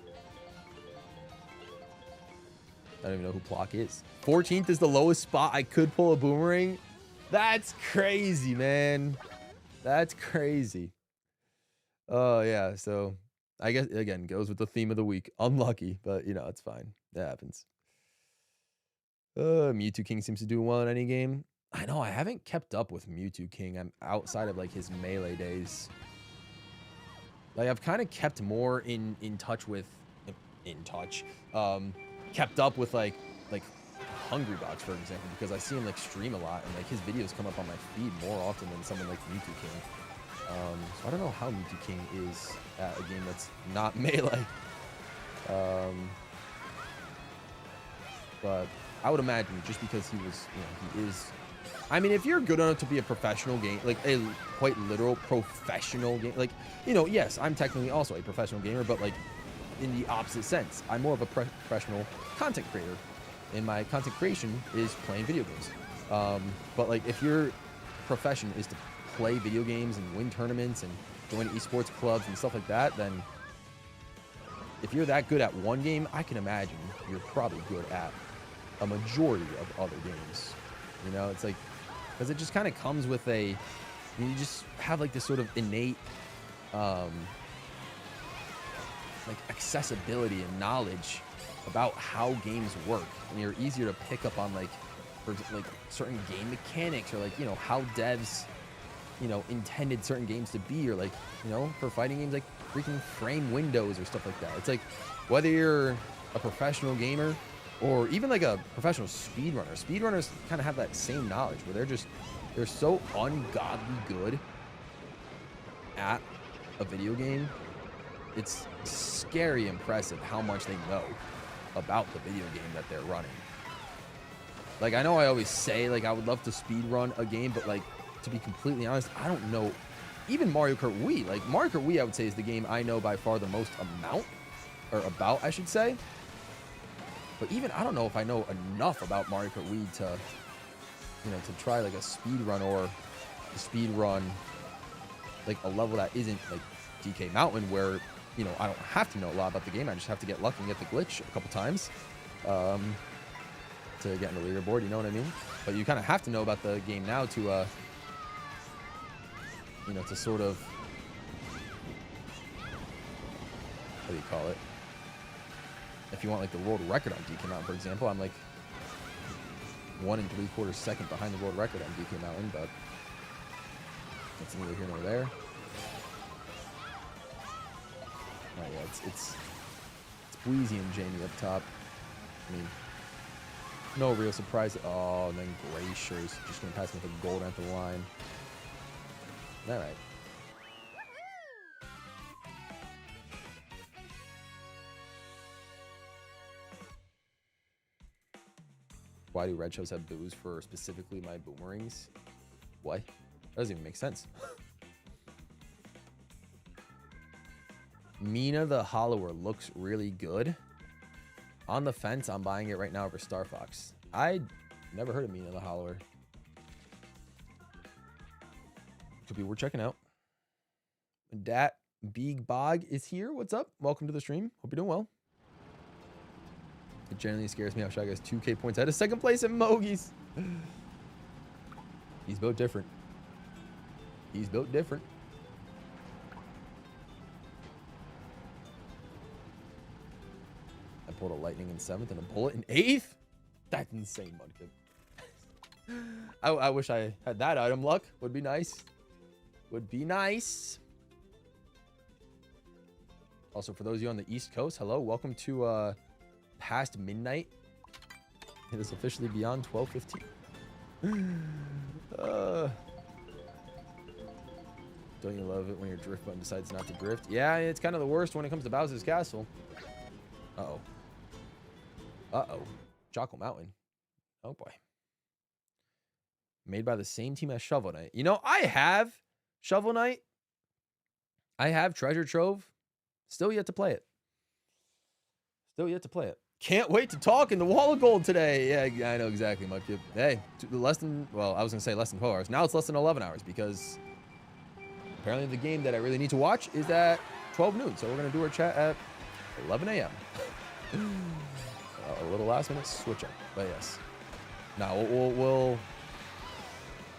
I don't even know who Plock is. 14th is the lowest spot I could pull a boomerang. That's crazy, man. That's crazy. Oh, yeah. So, I guess, again, goes with the theme of the week. Unlucky, but, you know, it's fine. That happens. Mewtwo King seems to do well in any game. I know, I haven't kept up with Mewtwo King. I'm outside of, like, his Melee days. Like, I've kind of kept more in touch with... kept up with, like Hungry Box, for example, because I see him like stream a lot and like his videos come up on my feed more often than someone like Mewtwo King. So I don't know how Mewtwo King is at a game that's not Melee. But I would imagine just because he was, you know, he is. I mean, if you're good enough to be a professional game, like a quite literal professional game, like, you know, yes, I'm technically also a professional gamer, but like in the opposite sense, I'm more of a professional content creator. And my content creation is playing video games. But like if your profession is to play video games and win tournaments and join esports clubs and stuff like that, then if you're that good at one game, I can imagine you're probably good at a majority of other games. You know, it's like, because it just kind of comes with a, you just have like this sort of innate like accessibility and knowledge about how games work, and you're easier to pick up on like certain game mechanics, or like, you know, how devs, you know, intended certain games to be, or like, you know, for fighting games like freaking frame windows or stuff like that. It's like whether you're a professional gamer or even like a professional speedrunner. Speedrunners kind of have that same knowledge where they're so ungodly good at a video game. It's scary impressive how much they know about the video game that they're running. Like, I know I always say, like, I would love to speed run a game, but, like, to be completely honest, I don't know. Even Mario Kart Wii. Like, Mario Kart Wii, I would say, is the game I know by far the most amount, or about, I should say. But even, I don't know if I know enough about Mario Kart Wii to, you know, to try, like, a speed run, or a speed run, like, a level that isn't, like, DK Mountain, where, you know, I don't have to know a lot about the game. I just have to get lucky and get the glitch a couple times to get in the leaderboard, you know what I mean? But you kind of have to know about the game now to, you know, to sort of, what do you call it? If you want, like, the world record on DK Mountain, for example, I'm, like, 1 3/4 second behind the world record on DK Mountain, but that's neither here nor there. Oh, yeah, it's Breezy and Jamie up top. I mean, no real surprise. Oh, and then Glacier's just going to pass me with a gold after the line. All right. Why do red shows have boos for specifically my boomerangs? What? That doesn't even make sense. Mina the Hollower looks really good. On the fence, I'm buying it right now over Star Fox. I never heard of Mina the Hollower. Could be worth checking out. Dat Big Bog is here. What's up? Welcome to the stream. Hope you're doing well. It generally scares me how Shy Guy's 2K points ahead of second place at Mogies. He's both different. He's built different. I pulled a lightning in 7th and a bullet in 8th. That's insane, Mudkip. I wish I had that item luck. Would be nice. Would be nice. Also, for those of you on the East Coast, hello. Welcome to past midnight. It is officially beyond 12:15. Don't you love it when your drift button decides not to drift? Yeah, it's kind of the worst when it comes to Bowser's Castle. Uh-oh. Uh-oh. Chocolate Mountain. Oh, boy. Made by the same team as Shovel Knight. You know, I have Shovel Knight. I have Treasure Trove. Still yet to play it. Still yet to play it. Can't wait to talk in the Wall of Gold today. Yeah, I know exactly, Mudkip. Hey, less than, well, I was going to say less than 12 hours. Now it's less than 11 hours because apparently the game that I really need to watch is at 12 noon. So we're going to do our chat at 11 a.m. A little last minute switch up. But yes. Now we'll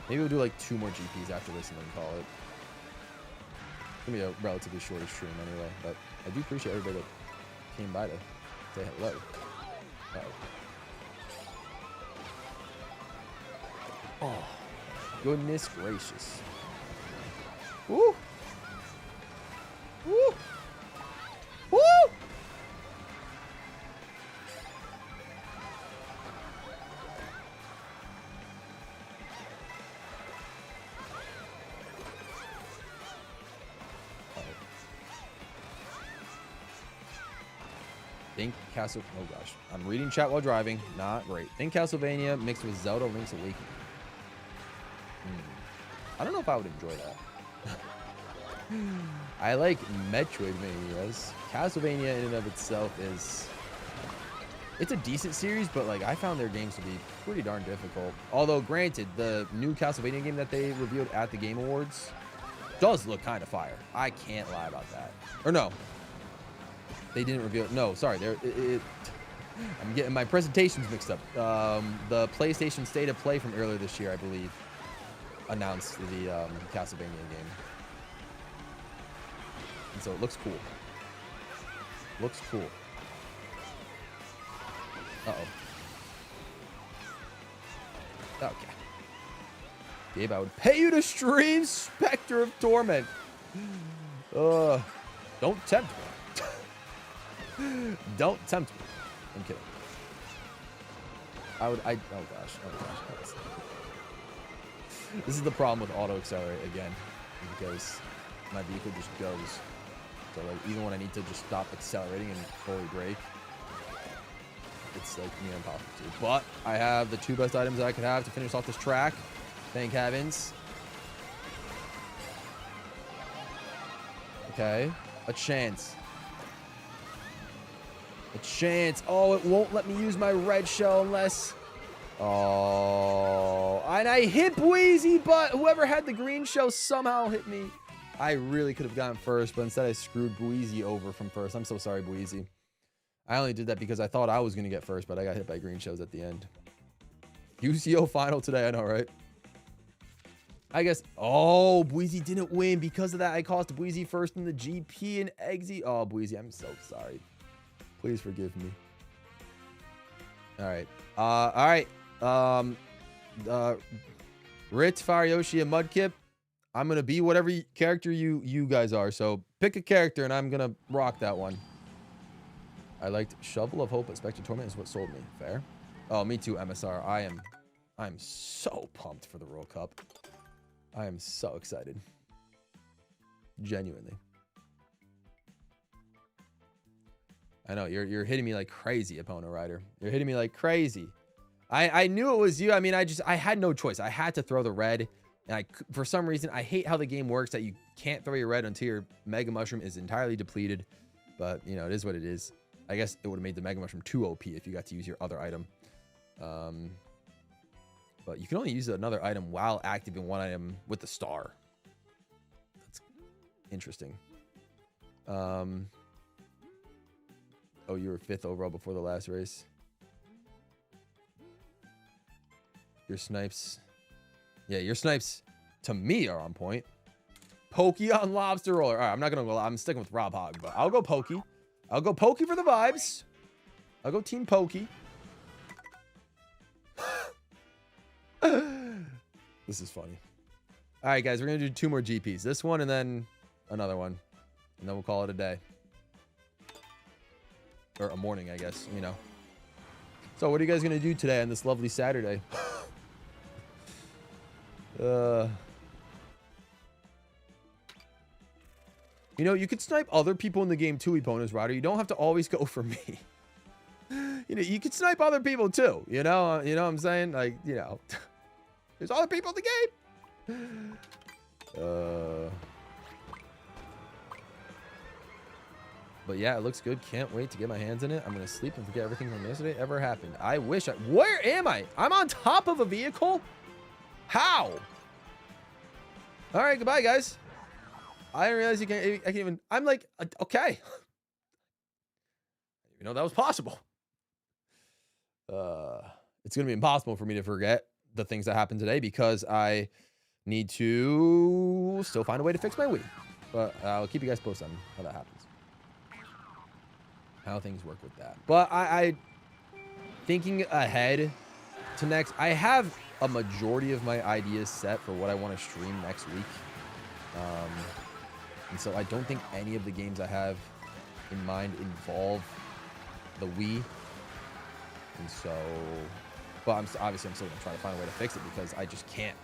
maybe we'll do like 2 more GPs after this and then call it. It's going to be a relatively shorter stream anyway. But I do appreciate everybody that came by to say hello. Uh-oh. Oh, goodness gracious. Woo! Woo! Woo! Think Castle. Oh gosh, I'm reading chat while driving. Not great. Think Castlevania mixed with Zelda Link's Awakening. I don't know if I would enjoy that. I like Metroidvanias. Castlevania in and of itself is, it's a decent series, but like I found their games to be pretty darn difficult. Although granted, the new Castlevania game that they revealed at the Game Awards does look kind of fire. I can't lie about that. Or no, they didn't reveal. No, sorry. I'm getting my presentations mixed up. The PlayStation State of Play from earlier this year, I believe, announced the Castlevania game. And so it looks cool. Looks cool. Uh-oh. Okay. Gabe, I would pay you to stream Spectre of Torment. Don't tempt me. Don't tempt me. I'm kidding. oh gosh. This is the problem with auto accelerate again, because my vehicle just goes. So like even when I need to just stop accelerating and fully brake, it's like near impossible to. But I have the 2 best items that I could have to finish off this track. Thank heavens. Okay, a chance. A chance. Oh, it won't let me use my red shell unless. Oh, and I hit Bweezy, but whoever had the green shell somehow hit me. I really could have gotten first, but instead I screwed Bweezy over from first. I'm so sorry, Bweezy. I only did that because I thought I was going to get first, but I got hit by green shells at the end. UCO final today, I know, right? I guess. Oh, Bweezy didn't win. Because of that, I cost Bweezy first in the GP and Eggsy. Oh, Bweezy, I'm so sorry. Please forgive me. All right. All right. Ritz, Fire Yoshi, and Mudkip. I'm gonna be whatever character you guys are. So pick a character, and I'm gonna rock that one. I liked Shovel of Hope, but Spectre Torment is what sold me. Fair. Oh, me too, MSR. I'm so pumped for the World Cup. I am so excited. Genuinely. I know you're hitting me like crazy, opponent rider. You're hitting me like crazy. I knew it was you. I mean, I had no choice. I had to throw the red. And for some reason, I hate how the game works that you can't throw your red until your Mega Mushroom is entirely depleted. But, you know, it is what it is. I guess it would have made the Mega Mushroom too OP if you got to use your other item. But you can only use another item while activating one item with the star. That's interesting. Oh, you were 5th overall before the last race. Your snipes... Yeah, your snipes, to me, are on point. Pokey on lobster roller. All right, I'm not gonna go. I'm sticking with Rob Hogg, but I'll go Pokey. I'll go Pokey for the vibes. I'll go Team Pokey. This is funny. All right, guys, we're gonna do 2 more GPs. This one and then another one, and then we'll call it a day or a morning, I guess. You know. So, what are you guys gonna do today on this lovely Saturday? You know, you could snipe other people in the game too, Eponas Rider. You don't have to always go for me. You know, you could snipe other people too. You know what I'm saying? Like, you know, there's other people in the game. But yeah, it looks good. Can't wait to get my hands in it. I'm gonna sleep and forget everything from yesterday ever happened. I wish I. Where am I? I'm on top of a vehicle. How? All right, goodbye, guys. I didn't realize you can't. I can't even. I'm like, okay. You know that was possible. It's gonna be impossible for me to forget the things that happened today because I need to still find a way to fix my Wii. But I'll keep you guys posted on how that happens. How things work with that. But I thinking ahead to next, I have a majority of my ideas set for what I want to stream next week. And so I don't think any of the games I have in mind involve the Wii. And so, but obviously I'm still gonna try to find a way to fix it because I just can't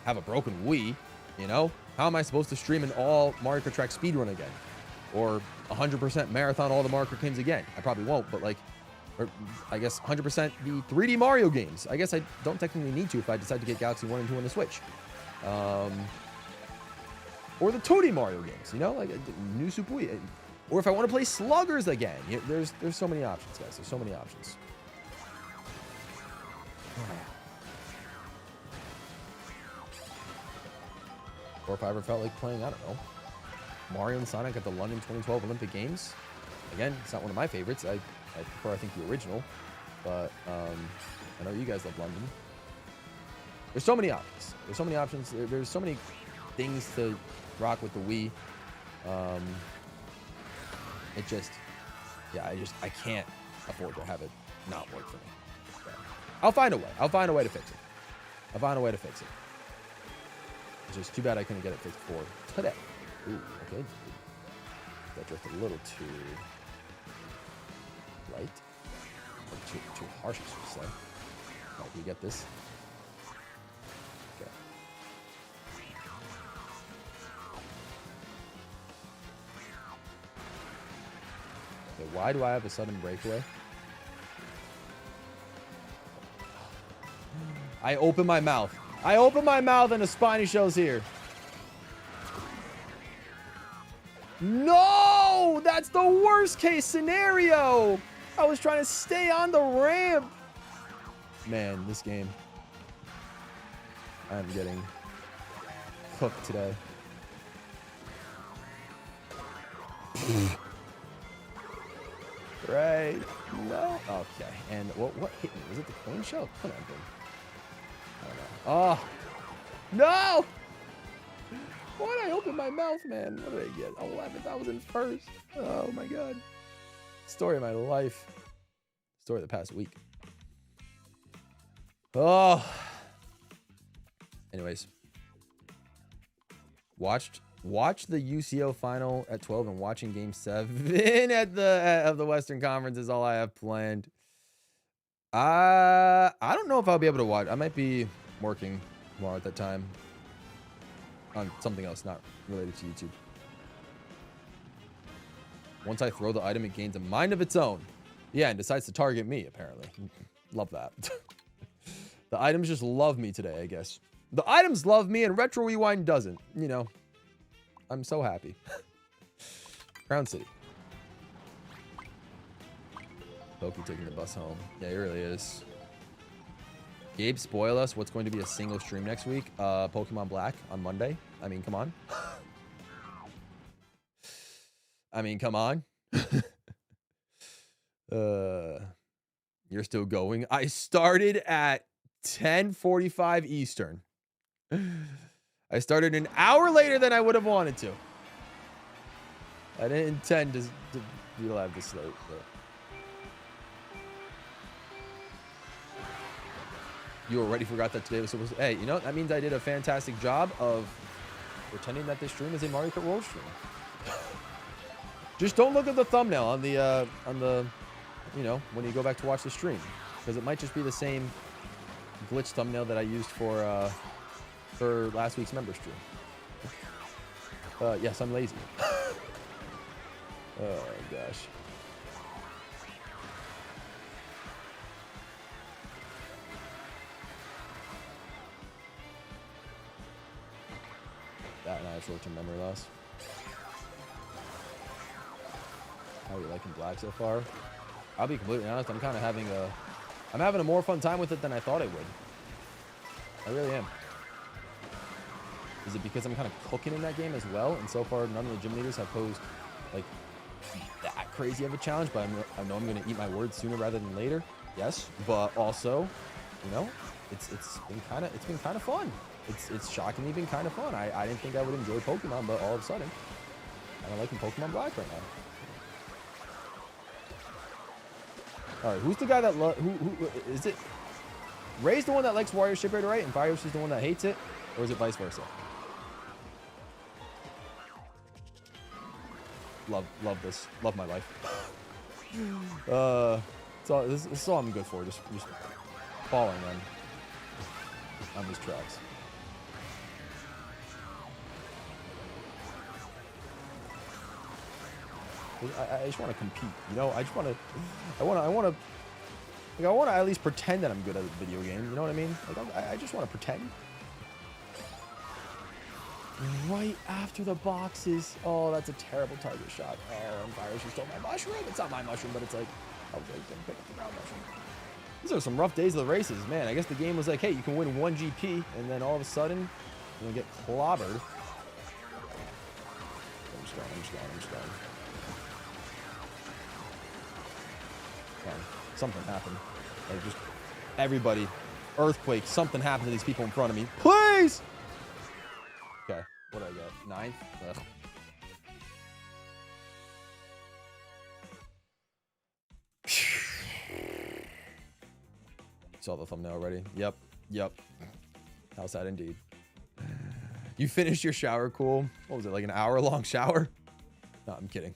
have a broken Wii, you know? How am I supposed to stream an all Mario Kart Track speedrun again? Or 100% marathon all the Mario Kart games again? I probably won't, but like, or I guess 100% the 3D Mario games. I guess I don't technically need to if I decide to get Galaxy 1 and 2 on the Switch. Or the 2D Mario games, you know, like New Super Wii. Or if I want to play Sluggers again. There's so many options, guys. There's so many options. Or if I ever felt like playing, I don't know, Mario and Sonic at the London 2012 Olympic Games. Again, it's not one of my favorites. I prefer, I think, the original. But I know you guys love London. There's so many options. There's so many options. There's so many things to rock with the Wii. It just, yeah, I can't afford to have it not work for me. But I'll find a way. I'll find a way to fix it. I'll find a way to fix it. It's just too bad I couldn't get it fixed for today. Ooh, okay. That drifted a little too light. Or too harsh, I should say. Oh, you get this? Okay. Okay, why do I have a sudden breakaway? I open my mouth. I open my mouth and a spiny show's here. No! That's the worst case scenario! I was trying to stay on the ramp. Man, this game. I'm getting cooked today. Right. No. Okay. And what hit me? Was it the coin shell? Come on, dude. I don't know. Oh. No! Why did I open my mouth, man? What did I get? 11,000 first. Oh my god. Story of my life. Story of the past week. Oh. Anyways. Watched the UCO final at 12 and watching game 7 at the Western Conference is all I have planned. I don't know if I'll be able to watch. I might be working tomorrow at that time on something else not related to YouTube. Once I throw the item, it gains a mind of its own. Yeah, and decides to target me, apparently. Love that. The items just love me today, I guess. The items love me and Retro Rewind doesn't. You know, I'm so happy. Crown City. Pokey taking the bus home. Yeah, he really is. Gabe, spoil us. What's going to be a single stream next week? Pokemon Black on Monday. I mean, come on. I mean, come on. You're still going. I started at 10:45 Eastern. I started an hour later than I would have wanted to. I didn't intend to be live this late, but you already forgot that today was supposed to. Hey, you know, that means I did a fantastic job of pretending that this stream is a Mario Kart World stream. Just don't look at the thumbnail on the, you know, when you go back to watch the stream, because it might just be the same glitch thumbnail that I used for last week's member stream. Yes, I'm lazy. Oh gosh. That and I have short-term memory loss. How are you liking Black so far? I'll be completely honest, I'm having a more fun time with it than I thought I would. I really am. Is it because I'm kind of cooking in that game as well? And so far, none of the gym leaders have posed like that crazy of a challenge, but I know I'm going to eat my words sooner rather than later. Yes, but also, you know, it's been kind of fun. It's shockingly been kind of fun. I didn't think I would enjoy Pokemon, but all of a sudden, I'm liking Pokemon Black right now. All right, who's the guy that who is it? Ray's the one that likes Wario Ship Raider, right? And Fire's the one that hates it, or is it vice versa? Love this. Love my life. This is all I'm good for. Just falling on these tracks. I just want to compete, you know. I want to at least pretend that I'm good at a video game. You know what I mean? Like I just want to pretend. Right after the boxes. Oh, that's a terrible target shot. Oh, Fire, she stole my mushroom. It's not my mushroom, but it's like, I was like, didn't pick up the ground mushroom. These are some rough days of the races, man. I guess the game was like, hey, you can win 1 GP, and then all of a sudden, you're gonna get clobbered. I'm just going. Something happened. Like, just everybody, earthquake, something happened to these people in front of me. Please! Okay, what did I get? 9th? Ugh. Saw the thumbnail already. Yep. How sad indeed. You finished your shower, cool. What was it, like an hour-long shower? No, I'm kidding.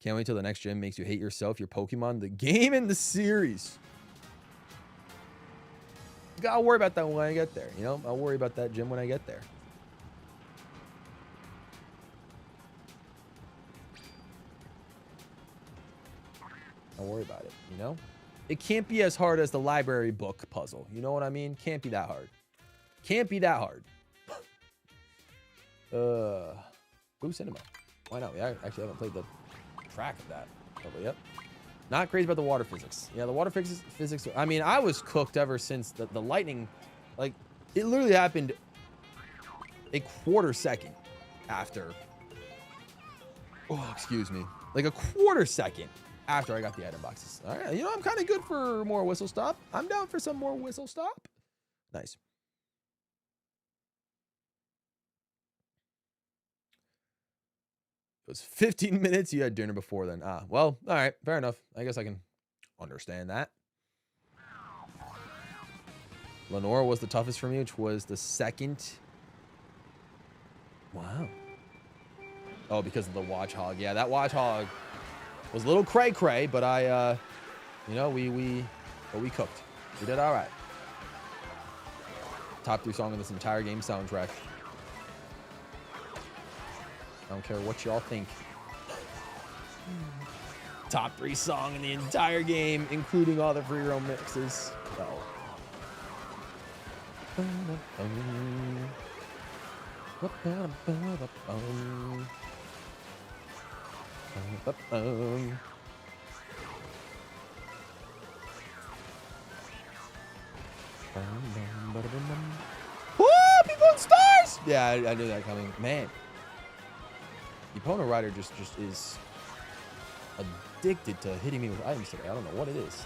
Can't wait till the next gym makes you hate yourself, your Pokemon, the game, and the series. Gotta worry about that when I get there, you know? I'll worry about that gym when I get there. I'll worry about it, you know? It can't be as hard as the library book puzzle. You know what I mean? Can't be that hard. Ooh, cinema. Why not? We actually haven't played the track of that. Probably, yep. Not crazy about the water physics. Yeah, the water physics. I mean, I was cooked ever since the lightning. Like, it literally happened a quarter second after. Oh, excuse me. Like a quarter second after I got the item boxes. All right, you know, I'm kind of good for more whistle stop. I'm down for some more whistle stop. Nice. It was 15 minutes. You had dinner before then. Ah, well, all right. Fair enough. I guess I can understand that. Lenore was the toughest for me, which was the second. Wow. Oh, because of the watch hog. Yeah, that watch hog was a little cray-cray, but you know, we cooked. We did all right. Top 3 song of this entire game soundtrack. I don't care what y'all think. Top 3 song in the entire game, including all the free roam mixes. Oh. Woo! People in stars! Yeah, I knew that coming. Man. The opponent rider just is addicted to hitting me with items today. I don't know what it is.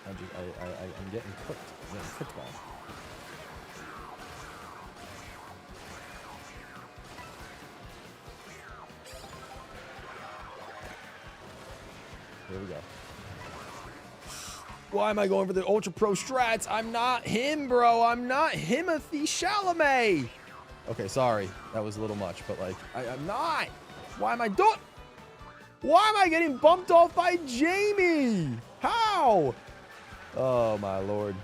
I'm getting cooked. I'm getting cooked by him. Here we go. Why am I going for the Ultra Pro strats? I'm not him, bro. I'm not Timothy Chalamet. Okay, sorry. That was a little much, but like, I'm not. Why am I doing? Why am I getting bumped off by Jamie? How? Oh my lord.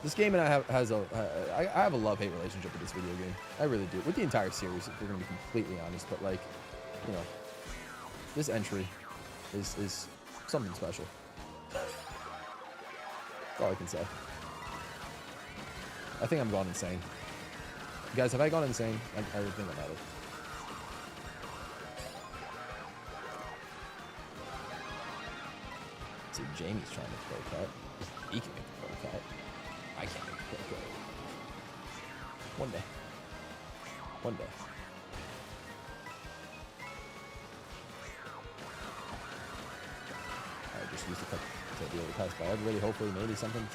This game and I have a love-hate relationship with this video game. I really do. With the entire series, if we're gonna be completely honest. But like, you know, this entry is something special. That's all I can say. I think I'm gone insane. Guys, have I gone insane? I think I might have. See, Jamie's trying to pro cut. He can make the pro cut. I can't make the pro cut. One day. One day. I just used to cut to be able to pass by everybody. Hopefully, maybe something.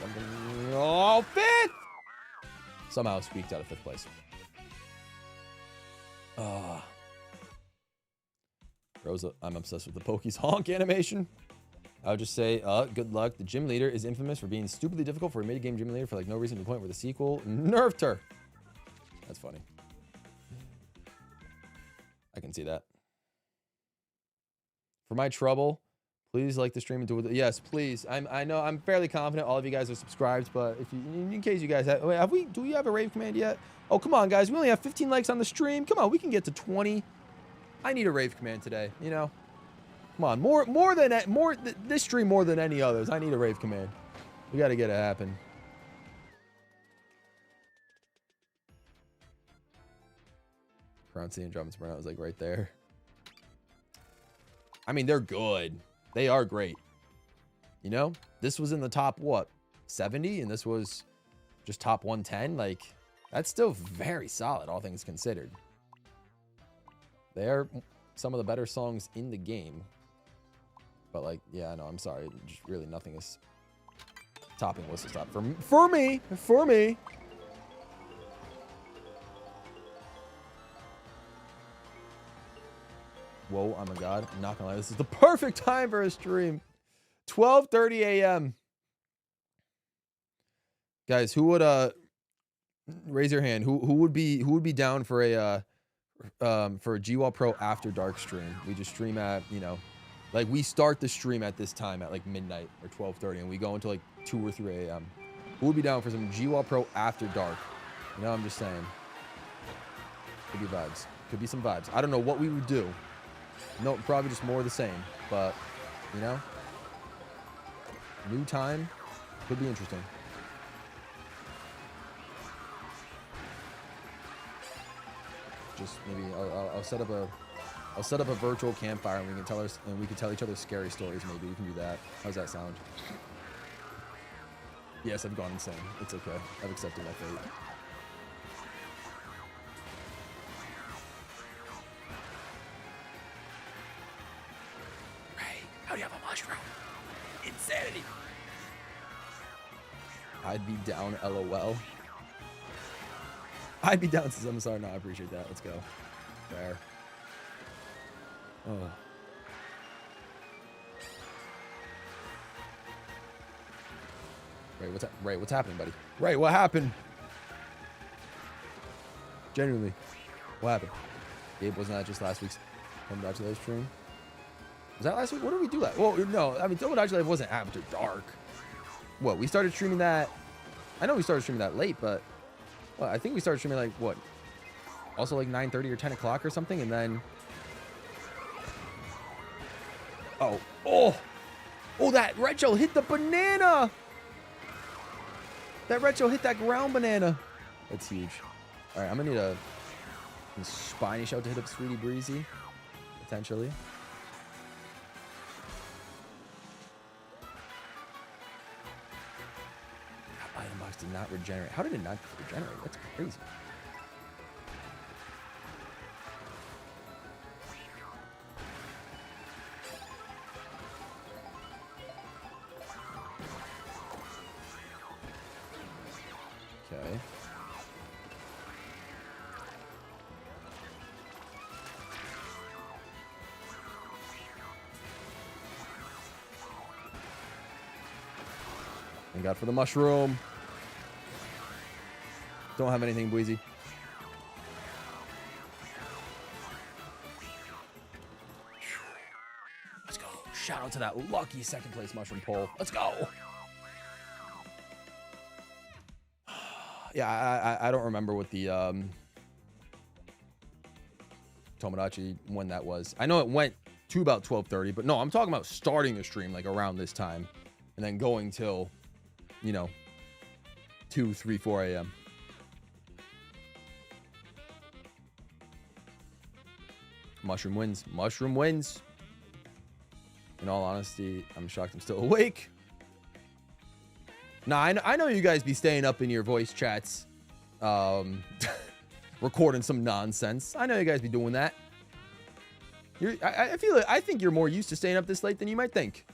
Oh, fifth! Somehow squeaked out of 5th place. Rosa, I'm obsessed with the Poke's honk animation. I would just say, good luck. The gym leader is infamous for being stupidly difficult for a mid-game gym leader for like no reason to the point where the sequel nerfed her. That's funny. I can see that. For my trouble, please like the stream and do it. Yes, please. I know I'm fairly confident all of you guys are subscribed, but if you, in case you guys do we have a rave command yet? Oh, come on, guys. We only have 15 likes on the stream. Come on, we can get to 20. I need a rave command today, you know? Come on, this stream more than any others. I need a rave command. We got to get it happen. Crown and Drums Burnout was like right there. I mean, they're good. They are great. You know, this was in the top, what, 70? And this was just top 110. Like, that's still very solid, all things considered. They are some of the better songs in the game. But, like, yeah, no, I'm sorry. Just really nothing is topping Whistle Stop for me. For me. Whoa, oh my god. I'm not gonna lie. This is the perfect time for a stream. 12:30 a.m. Guys, who would raise your hand? Who would be down for a GWallPro After Dark stream? We just stream at, you know, like we start the stream at this time at like midnight or 12:30 and we go until like 2 or 3 a.m. Who would be down for some GWallPro After Dark? You know, I'm just saying. Could be vibes. Could be some vibes. I don't know what we would do. No, probably just more of the same, but, you know, new time could be interesting. Just maybe I'll set up a virtual campfire and we can tell each other scary stories. Maybe we can do that. How's that sound? Yes, I've gone insane. It's okay. I've accepted my fate. How do you have a mushroom? Insanity. I'd be down, LOL. I'd be down since I'm sorry. No, I appreciate that. Let's go. Fair. Oh. Ray, what's happening, buddy? Ray, what happened? Genuinely. What happened? Gabe, wasn't that just last week's Home Dodge Live stream? Was that last week? What did we do last? Well, no. I mean, Double Dodge Live wasn't After Dark. What? We started streaming that. I know we started streaming that late, but well, I think we started streaming like what? Also like 9:30 or 10 o'clock or something, and then. Oh! That red shell hit the banana. That red shell hit that ground banana. That's huge. All right, I'm gonna need a spiny shell to hit up Sweetie Breezy, potentially. Item box did not regenerate. How did it not regenerate? That's crazy. Okay. Thank God for the mushroom. Don't have anything, Bweezy. Let's go. Shout out to that lucky second place mushroom pole. Let's go. Yeah, I don't remember what the Tomodachi when that was. I know it went to about 12:30, but no, I'm talking about starting the stream like around this time and then going till, you know, 2, 3, 4 a.m. Mushroom wins. Mushroom wins. In all honesty, I'm shocked I'm still awake. Nah, I know you guys be staying up in your voice chats, recording some nonsense. I know you guys be doing that. I think you're more used to staying up this late than you might think.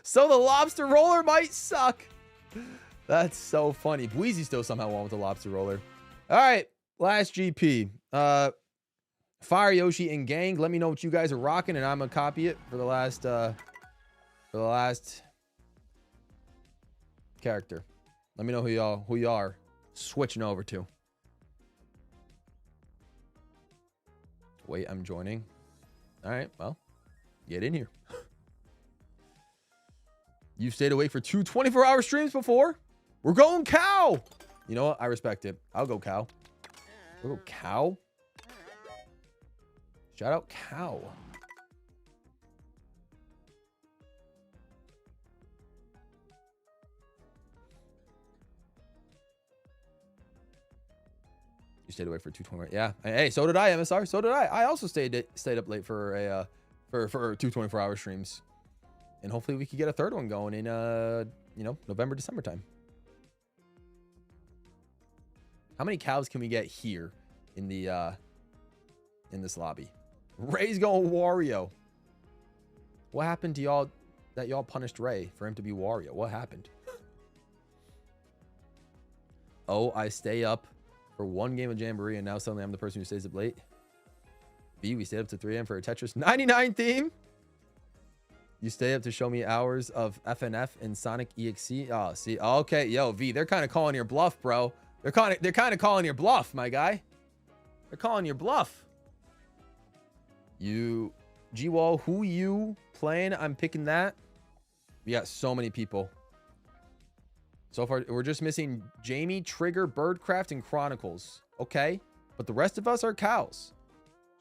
So the lobster roller might suck. That's so funny. Bweezy still somehow won with the lobster roller. All right, last GP. Fire Yoshi and gang. Let me know what you guys are rocking, and I'm gonna copy it for the last character. Let me know who y'all are switching over to. Wait, I'm joining. All right, well, get in here. You've stayed awake for 2 24-hour streams before? We're going cow. You know what? I respect it. I'll go cow. We'll go cow. Shout out cow. You stayed awake for 2:20. Yeah. Hey, so did I, MSR. So did I. I also stayed up late for a for 2 24-hour streams. And hopefully we could get a third one going in you know, November, December time. How many cows can we get here in the in this lobby? Ray's going Wario. What happened to y'all that y'all punished Ray for him to be Wario? What happened? Oh, I stay up for one game of Jamboree and now suddenly I'm the person who stays up late. B, we stayed up to 3 a.m. for a Tetris 99 theme. You stay up to show me hours of FNF and Sonic EXE. Oh, see, okay, yo, V, they're kind of calling your bluff, bro. They're kind of calling your bluff, my guy. They're calling your bluff. You, GWall, who you playing? I'm picking that. We got so many people. So far, we're just missing Jamie, Trigger, Birdcraft, and Chronicles. Okay, but the rest of us are cows.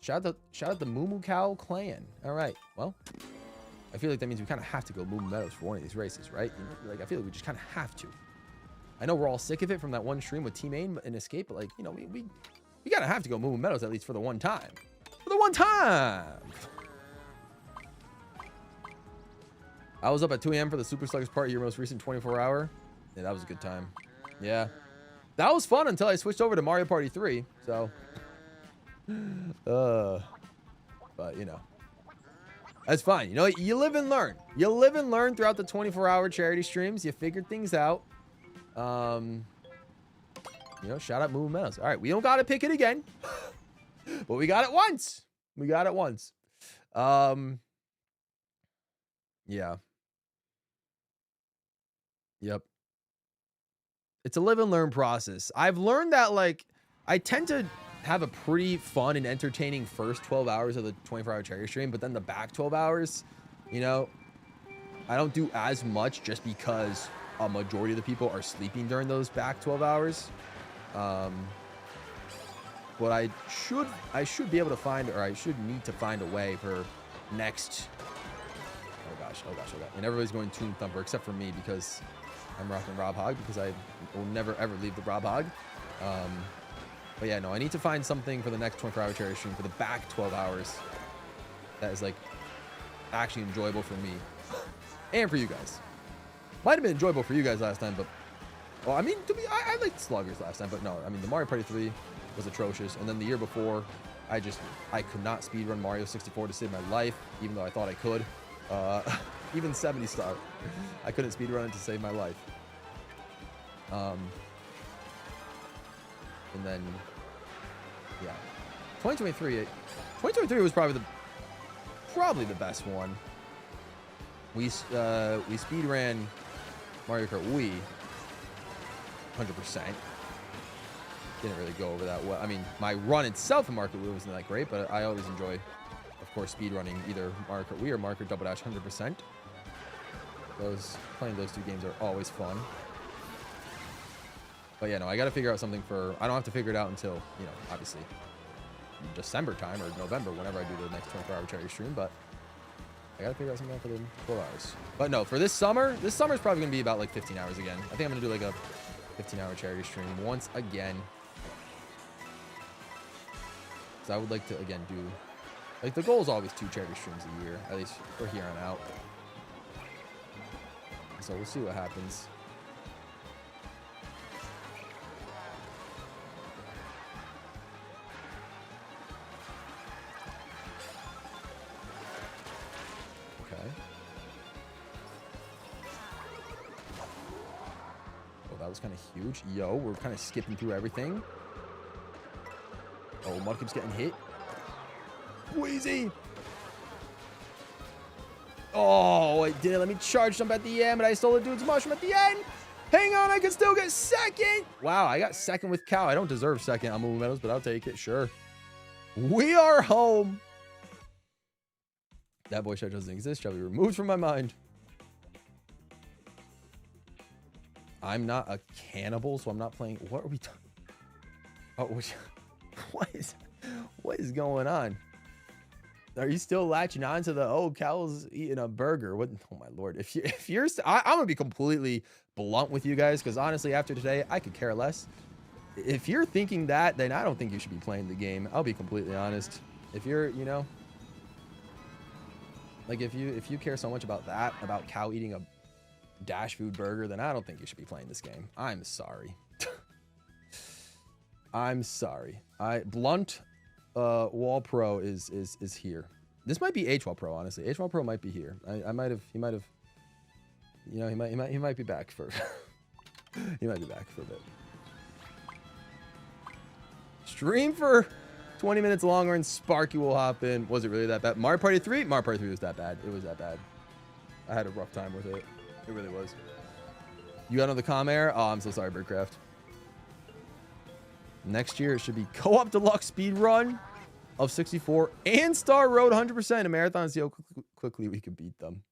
Shout out the Moo Cow clan. All right, well, I feel like that means we kind of have to go Moo Meadows for one of these races, right? You know, like I feel like we just kind of have to. I know we're all sick of it from that one stream with Team Aim and Escape, but like, you know, we gotta have to go Moo Meadows at least for the one time. For the one time. I was up at 2 a.m. for the Super Sluggers party, your most recent 24-hour. Yeah, that was a good time. Yeah. That was fun until I switched over to Mario Party 3. So, but you know, that's fine. You know, you live and learn. You live and learn throughout the 24-hour charity streams. You figure things out. You know, shout out Moo Meadows. All right, we don't gotta pick it again, but we got it once. We got it once. Yeah. Yep. It's a live and learn process. I've learned that, like, I tend to have a pretty fun and entertaining first 12 hours of the 24-hour charity stream, but then the back 12 hours, you know, I don't do as much just because a majority of the people are sleeping during those back 12 hours. But I should be able to find, or I should need to find a way for next. Oh gosh. And everybody's going Toon Thumper except for me because I'm rocking Rob Hogg because I will never ever leave the Rob Hogg. But yeah, no, I need to find something for the next 24-hour charity stream for the back 12 hours that is like actually enjoyable for me and for you guys. Might have been enjoyable for you guys last time, but well, I mean, I liked Sluggers last time, but no, I mean the Mario Party 3 was atrocious, and then the year before, I could not speedrun Mario 64 to save my life, even though I thought I could. Even 70 star, I couldn't speedrun it to save my life. And then, yeah, 2023 was probably the best one. We speed ran Mario Kart Wii 100%. Didn't really go over that well. I mean, my run itself in Mario Kart Wii wasn't that great, but I always enjoy, of course, speed running either Mario Kart Wii or Mario Kart Double Dash 100%. Playing those two games are always fun. But yeah, no, I got to figure out something for. I don't have to figure it out until, you know, obviously December time or November, whenever I do the next 24-hour charity stream. But I got to figure out something for the 12 hours. But no, for this summer is probably going to be about like 15 hours again. I think I'm going to do like a 15-hour charity stream once again. Because I would like to, again, do, like, the goal is always 2 charity streams a year, at least for here on out. So we'll see what happens. Okay. Oh, that was kind of huge. Yo, we're kind of skipping through everything. Oh, Mud keeps getting hit. Wheezy! Oh, it didn't let me charge jump at the end, but I stole the dude's mushroom at the end. Hang on, I can still get second. Wow, I got second with Cow. I don't deserve second on moving medals, but I'll take it. Sure. We are home. That voice chat doesn't exist. Shall be removed from my mind. I'm not a cannibal, so I'm not playing. What are we talking? Oh, what is going on? Are you still latching on to the, oh, Cal's eating a burger? What? Oh my lord! If you're, I'm gonna be completely blunt with you guys, because honestly, after today, I could care less. If you're thinking that, then I don't think you should be playing the game. I'll be completely honest. If you're, you know, like if you care so much about that, about Cal eating a dash food burger, then I don't think you should be playing this game. I'm sorry. I'm sorry. Blunt. GWallPro is here. This might be GWallPro, honestly. GWallPro might be here. He might have, you know, he might be back for he might be back for a bit. Stream for 20 minutes longer and Sparky will hop in. Was it really that bad? Mario Party 3? Mario Party 3 was that bad. It was that bad. I had a rough time with it. It really was. You got another comm error? Oh, I'm so sorry, Birdcraft. Next year, it should be Co-op Deluxe Speed Run of 64 and Star Road 100%. A marathon. See how quickly we can beat them.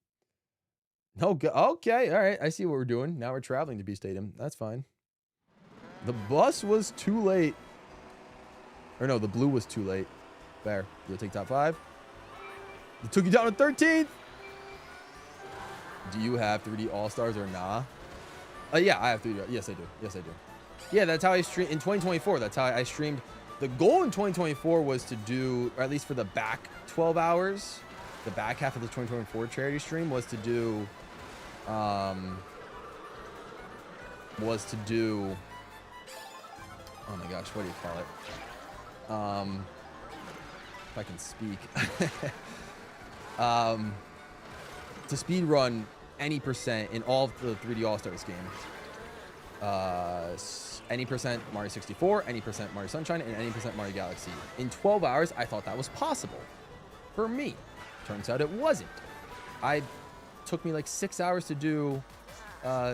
No, okay. All right. I see what we're doing. Now we're traveling to B Stadium. That's fine. The bus was too late. Or no, the blue was too late. Fair. You'll take top 5. It took you down to 13th. Do you have 3D All-Stars or nah? Yeah, I have 3D. Yes, I do. Yes, I do. Yeah, that's how I streamed in 2024. That's how I streamed. The goal in 2024 was to do, or at least for the back 12 hours, the back half of the 2024 charity stream was to do, oh my gosh, what do you call it? If I can speak, to speed run any percent in all of the 3D All-Stars games. Any percent Mario 64, any percent Mario Sunshine, and any percent Mario Galaxy. In 12 hours, I thought that was possible. For me. Turns out it wasn't. Took me like 6 hours to do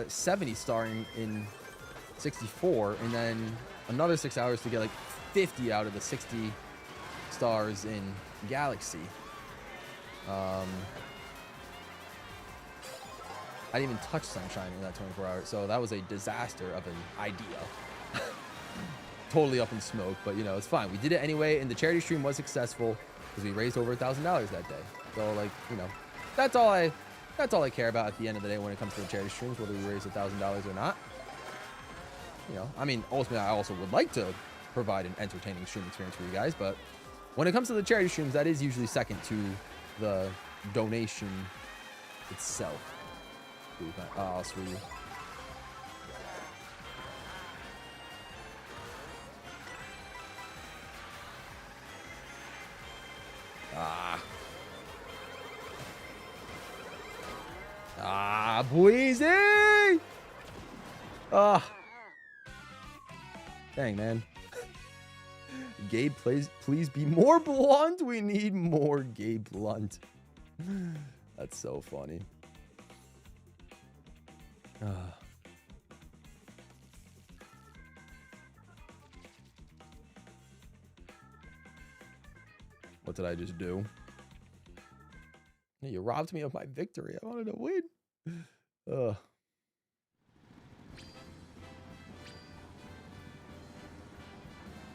70 star in 64, and then another 6 hours to get like 50 out of the 60 stars in Galaxy. I didn't even touch Sunshine in that 24 hours, so that was a disaster of an idea. Totally up in smoke, but you know, it's fine. We did it anyway, and the charity stream was successful because we raised over $1,000 that day. So like, you know, that's all I care about at the end of the day when it comes to the charity streams, whether we raise $1,000 or not. You know, I mean, ultimately, I also would like to provide an entertaining stream experience for you guys, but when it comes to the charity streams, that is usually second to the donation itself. Oh, sweetie. Boise! Ah. Dang, man. Gabe, please be more blunt. We need more Gabe Blunt. That's so funny. What did I just do? You robbed me of my victory. I wanted to win. Oh,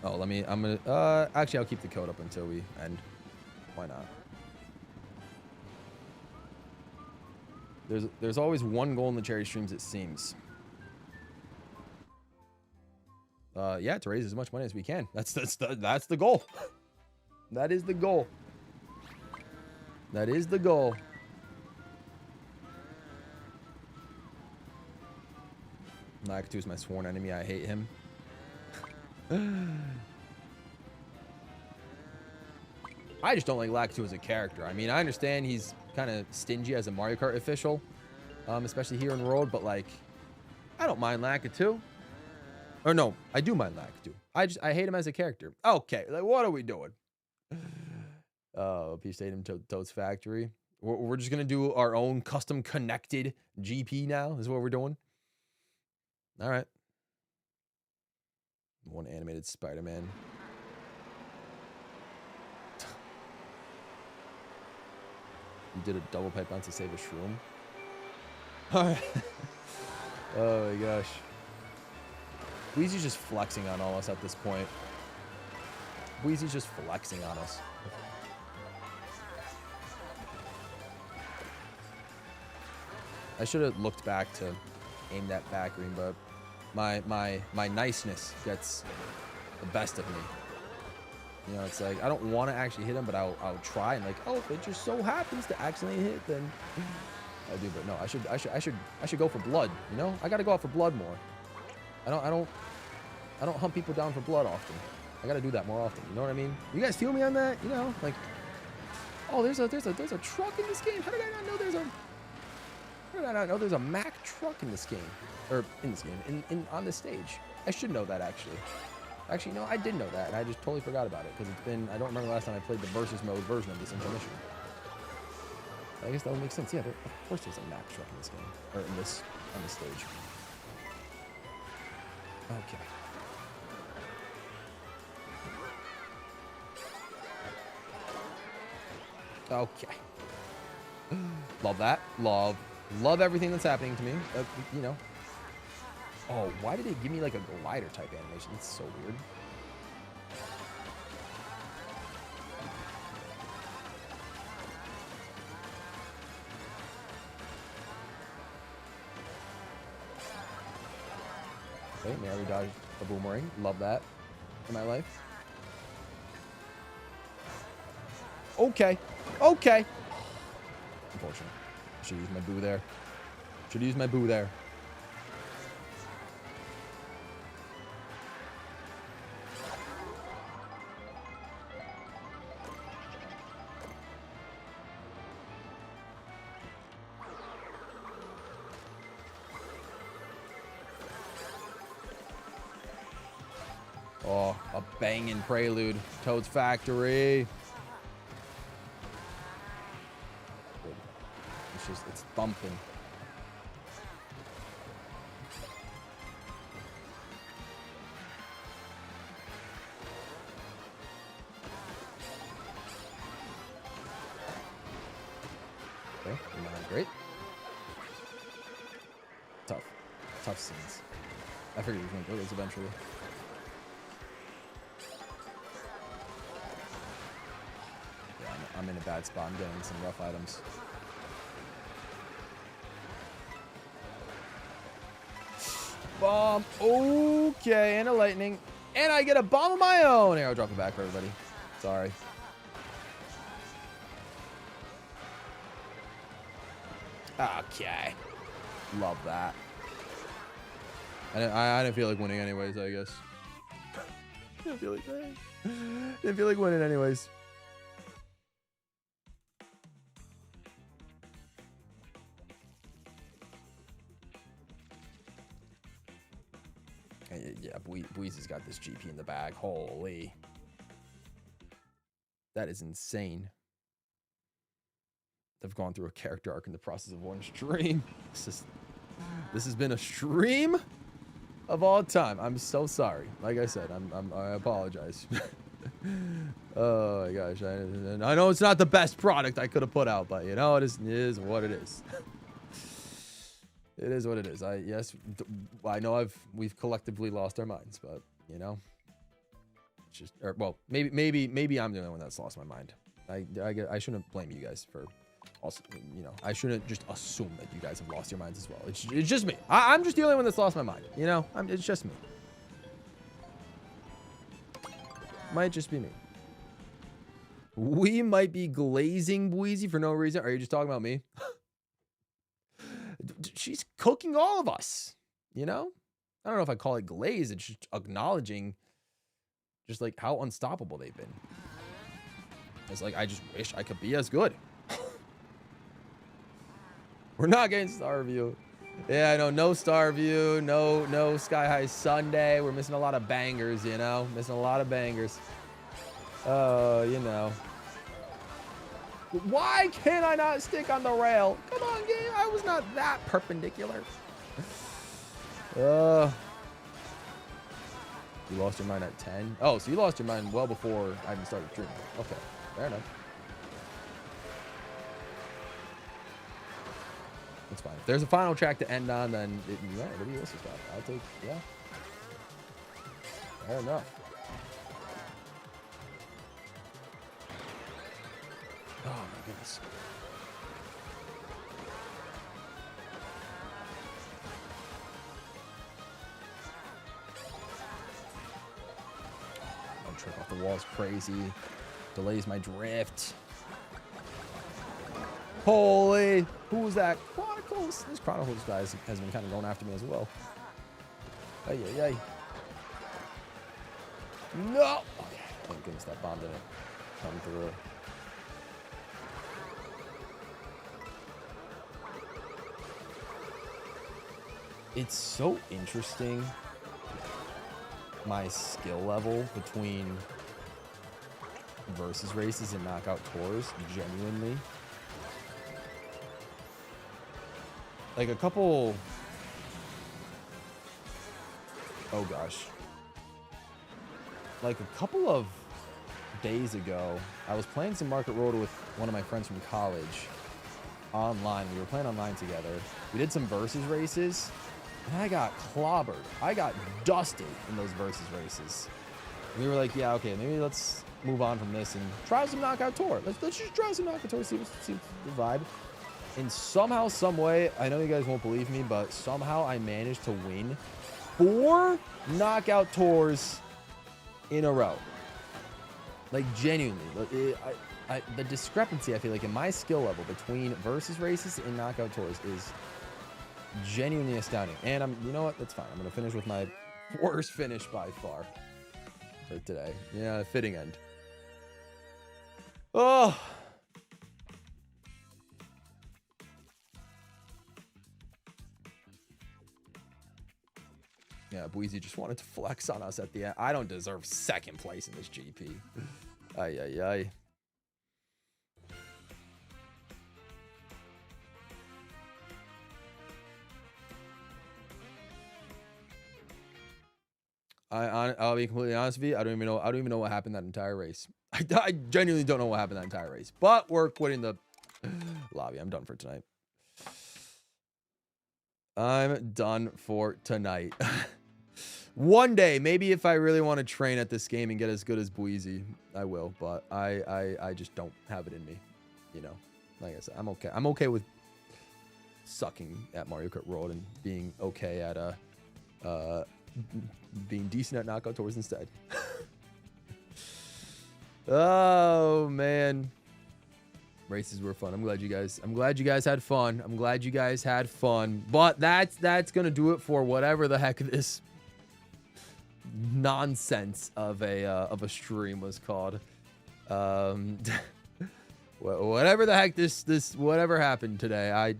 I'm gonna, actually, I'll keep the code up until we end. Why not? There's always one goal in the charity streams, it seems. Yeah, to raise as much money as we can. That's the goal. That is the goal. That is the goal. Lakitu is my sworn enemy. I hate him. I just don't like Lakitu as a character. I mean, I understand he's kind of stingy as a Mario Kart official, especially here in World, but like, I don't mind Lakitu. Or no, I do mind Lakitu. I hate him as a character. Okay, like, what are we doing? Peace Stadium Toad's Factory. We're just gonna do our own custom connected GP now. Is what we're doing. All right. One animated Spider-Man. You did a double pipe bounce to save a shroom. All right. Oh my gosh. Weezy's just flexing on all us at this point. Weezy's just flexing on us. I should have looked back to aim that back green, but my niceness gets the best of me. You know, it's like I don't want to actually hit him, but I'll try, and like, oh, if it just so happens to accidentally hit, then I do. But no, I should go for blood. You know, I gotta go out for blood more. I don't hunt people down for blood often. I gotta do that more often. You know what I mean? You guys feel me on that? You know, like, oh, there's a truck in this game. How did I not know there's a? How did I not know there's a Mack truck in this game? Or in this game, on this stage. I should know that, actually. Actually, no, I did know that, and I just totally forgot about it, because it's been, I don't remember the last time I played the versus mode version of this intermission. I guess that would make sense. Yeah, of course there's a Mack truck in this game. Or on this stage. Okay. Okay. Love that. Love everything that's happening to me. You know. Oh, why did it give me like a glider type animation? It's so weird. Okay, Mary dodged a boomerang. Love that in my life. Okay. Okay. Unfortunate. Should use my boo there. Should use my boo there. Oh, a banging prelude. Toad's Factory. It's thumping. Okay, not great. Tough scenes. I figured he was going to go this eventually. Yeah, I'm in a bad spot. I'm getting some rough items. Bomb. Okay, and a lightning. And I get a bomb of my own. Here, I'll drop it back for everybody. Sorry. Okay. Love that. I didn't feel like winning anyways, I guess. Didn't feel like winning anyways. Yeah, Bweezy's got this GP in the bag. Holy. That is insane. They've gone through a character arc in the process of one stream. This has been a stream of all time. I'm so sorry. Like I said, I apologize. Oh my gosh. I know it's not the best product I could have put out, but you know, it is what it is. It is what it is. Yes, I know we've collectively lost our minds, but you know, it's just, or, well, maybe I'm the only one that's lost my mind. I shouldn't blame you guys for also, you know, I shouldn't just assume that you guys have lost your minds as well. It's just me. I'm just the only one that's lost my mind. You know, it's just me. Might just be me. We might be glazing Bweezy for no reason. Are you just talking about me? She's cooking all of us, you know? I don't know if I call it glaze. It's just acknowledging just like how unstoppable they've been. It's like, I just wish I could be as good. We're not getting Star View. Yeah, I know, no Star View, no Sky High Sunday. We're missing a lot of bangers, you know? Missing a lot of bangers. Oh, you know. Why can't I not stick on the rail? Come on, game. I was not that perpendicular. You lost your mind at 10? Oh, so you lost your mind well before I even started streaming. Okay, fair enough. That's fine. If there's a final track to end on, then yeah, nobody else's got it. I'll take, yeah. Fair enough. Oh my goodness. Don't trip off the wall is crazy. Delays my drift. Holy, who was that? Chronicles. This Chronicles guys has been kind of going after me as well. Ay, ay, ay. No. Okay. Thank goodness that bomb didn't come through. It's so interesting, my skill level between versus races and knockout tours, genuinely. Like a couple, oh gosh. Like a couple of days ago, I was playing some Mario Kart World with one of my friends from college online. We were playing online together. We did some versus races. And I got clobbered. I got dusted in those versus races. And we were like, yeah, okay, maybe let's move on from this and try some knockout tour. Let's just try some knockout tour, see the vibe. And somehow, some way, I know you guys won't believe me, but somehow I managed to win 4 knockout tours in a row. Like, genuinely. The discrepancy, I feel like, in my skill level between versus races and knockout tours is genuinely astounding. And you know what? That's fine. I'm going to finish with my worst finish by far for today. Yeah, fitting end. Oh. Yeah, Bweezy just wanted to flex on us at the end. I don't deserve second place in this GP. Ay, ay, ay. I'll be completely honest with you. I don't even know what happened that entire race. I genuinely don't know what happened that entire race. But we're quitting the lobby. I'm done for tonight. I'm done for tonight. One day, maybe if I really want to train at this game and get as good as Bweezy, I will. But I just don't have it in me. You know, like I said, I'm okay. I'm okay with sucking at Mario Kart World and being okay at being decent at knockout tours instead. Oh man, races were fun. I'm glad you guys had fun. I'm glad you guys had fun. But that's gonna do it for whatever the heck this nonsense of a stream was called. Whatever the heck this whatever happened today, I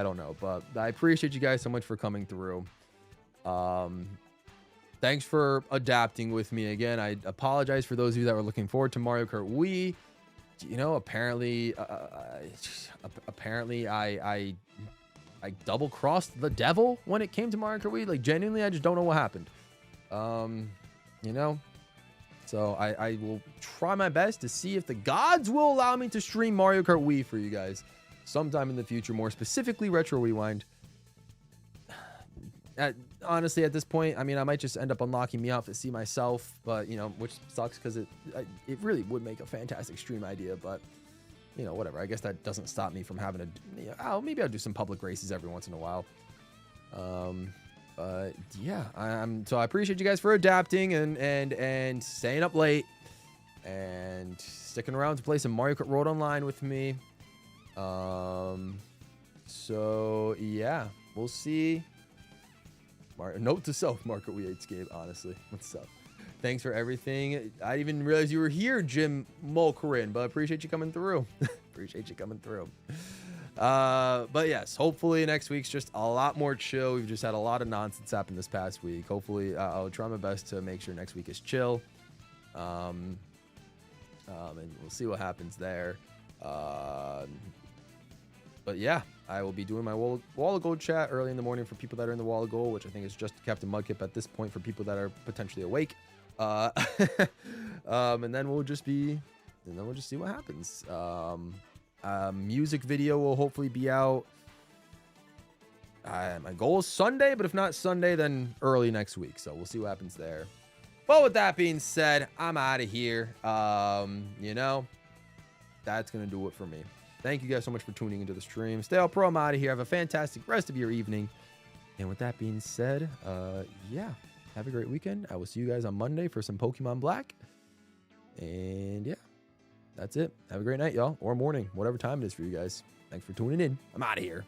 don't know. But I appreciate you guys so much for coming through. thanks for adapting with me again. I apologize for those of you that were looking forward to Mario Kart Wii. You know, apparently I double crossed the devil when it came to Mario Kart Wii. Like, genuinely, I just don't know what happened. You know, so I will try my best to see if the gods will allow me to stream Mario Kart Wii for you guys sometime in the future, more specifically Retro Rewind. Honestly, at this point, I mean, I might just end up unlocking Me Outfit C myself, but, you know, which sucks because it really would make a fantastic stream idea, but, you know, whatever. I guess that doesn't stop me from having to, you know, maybe I'll do some public races every once in a while. But yeah, so I appreciate you guys for adapting and staying up late and sticking around to play some Mario Kart World Online with me. So yeah, we'll see. Note to self, Mario Kart Wii 8's game, honestly. What's up? Thanks for everything. I didn't even realize you were here, Jim Mulkerin, but I appreciate you coming through. Appreciate you coming through. But yes, hopefully next week's just a lot more chill. We've just had a lot of nonsense happen this past week. Hopefully, I'll try my best to make sure next week is chill. And we'll see what happens there. But yeah, I will be doing my Wall of Gold chat early in the morning for people that are in the Wall of Gold, which I think is just Captain Mudkip at this point for people that are potentially awake. And then we'll just see what happens. Music video will hopefully be out. My goal is Sunday, but if not Sunday, then early next week. So we'll see what happens there. But with that being said, I'm out of here. You know, that's going to do it for me. Thank you guys so much for tuning into the stream. Stay out pro. I'm out of here. Have a fantastic rest of your evening. And with that being said, yeah, have a great weekend. I will see you guys on Monday for some Pokemon Black. And yeah, that's it. Have a great night, y'all, or morning, whatever time it is for you guys. Thanks for tuning in. I'm out of here.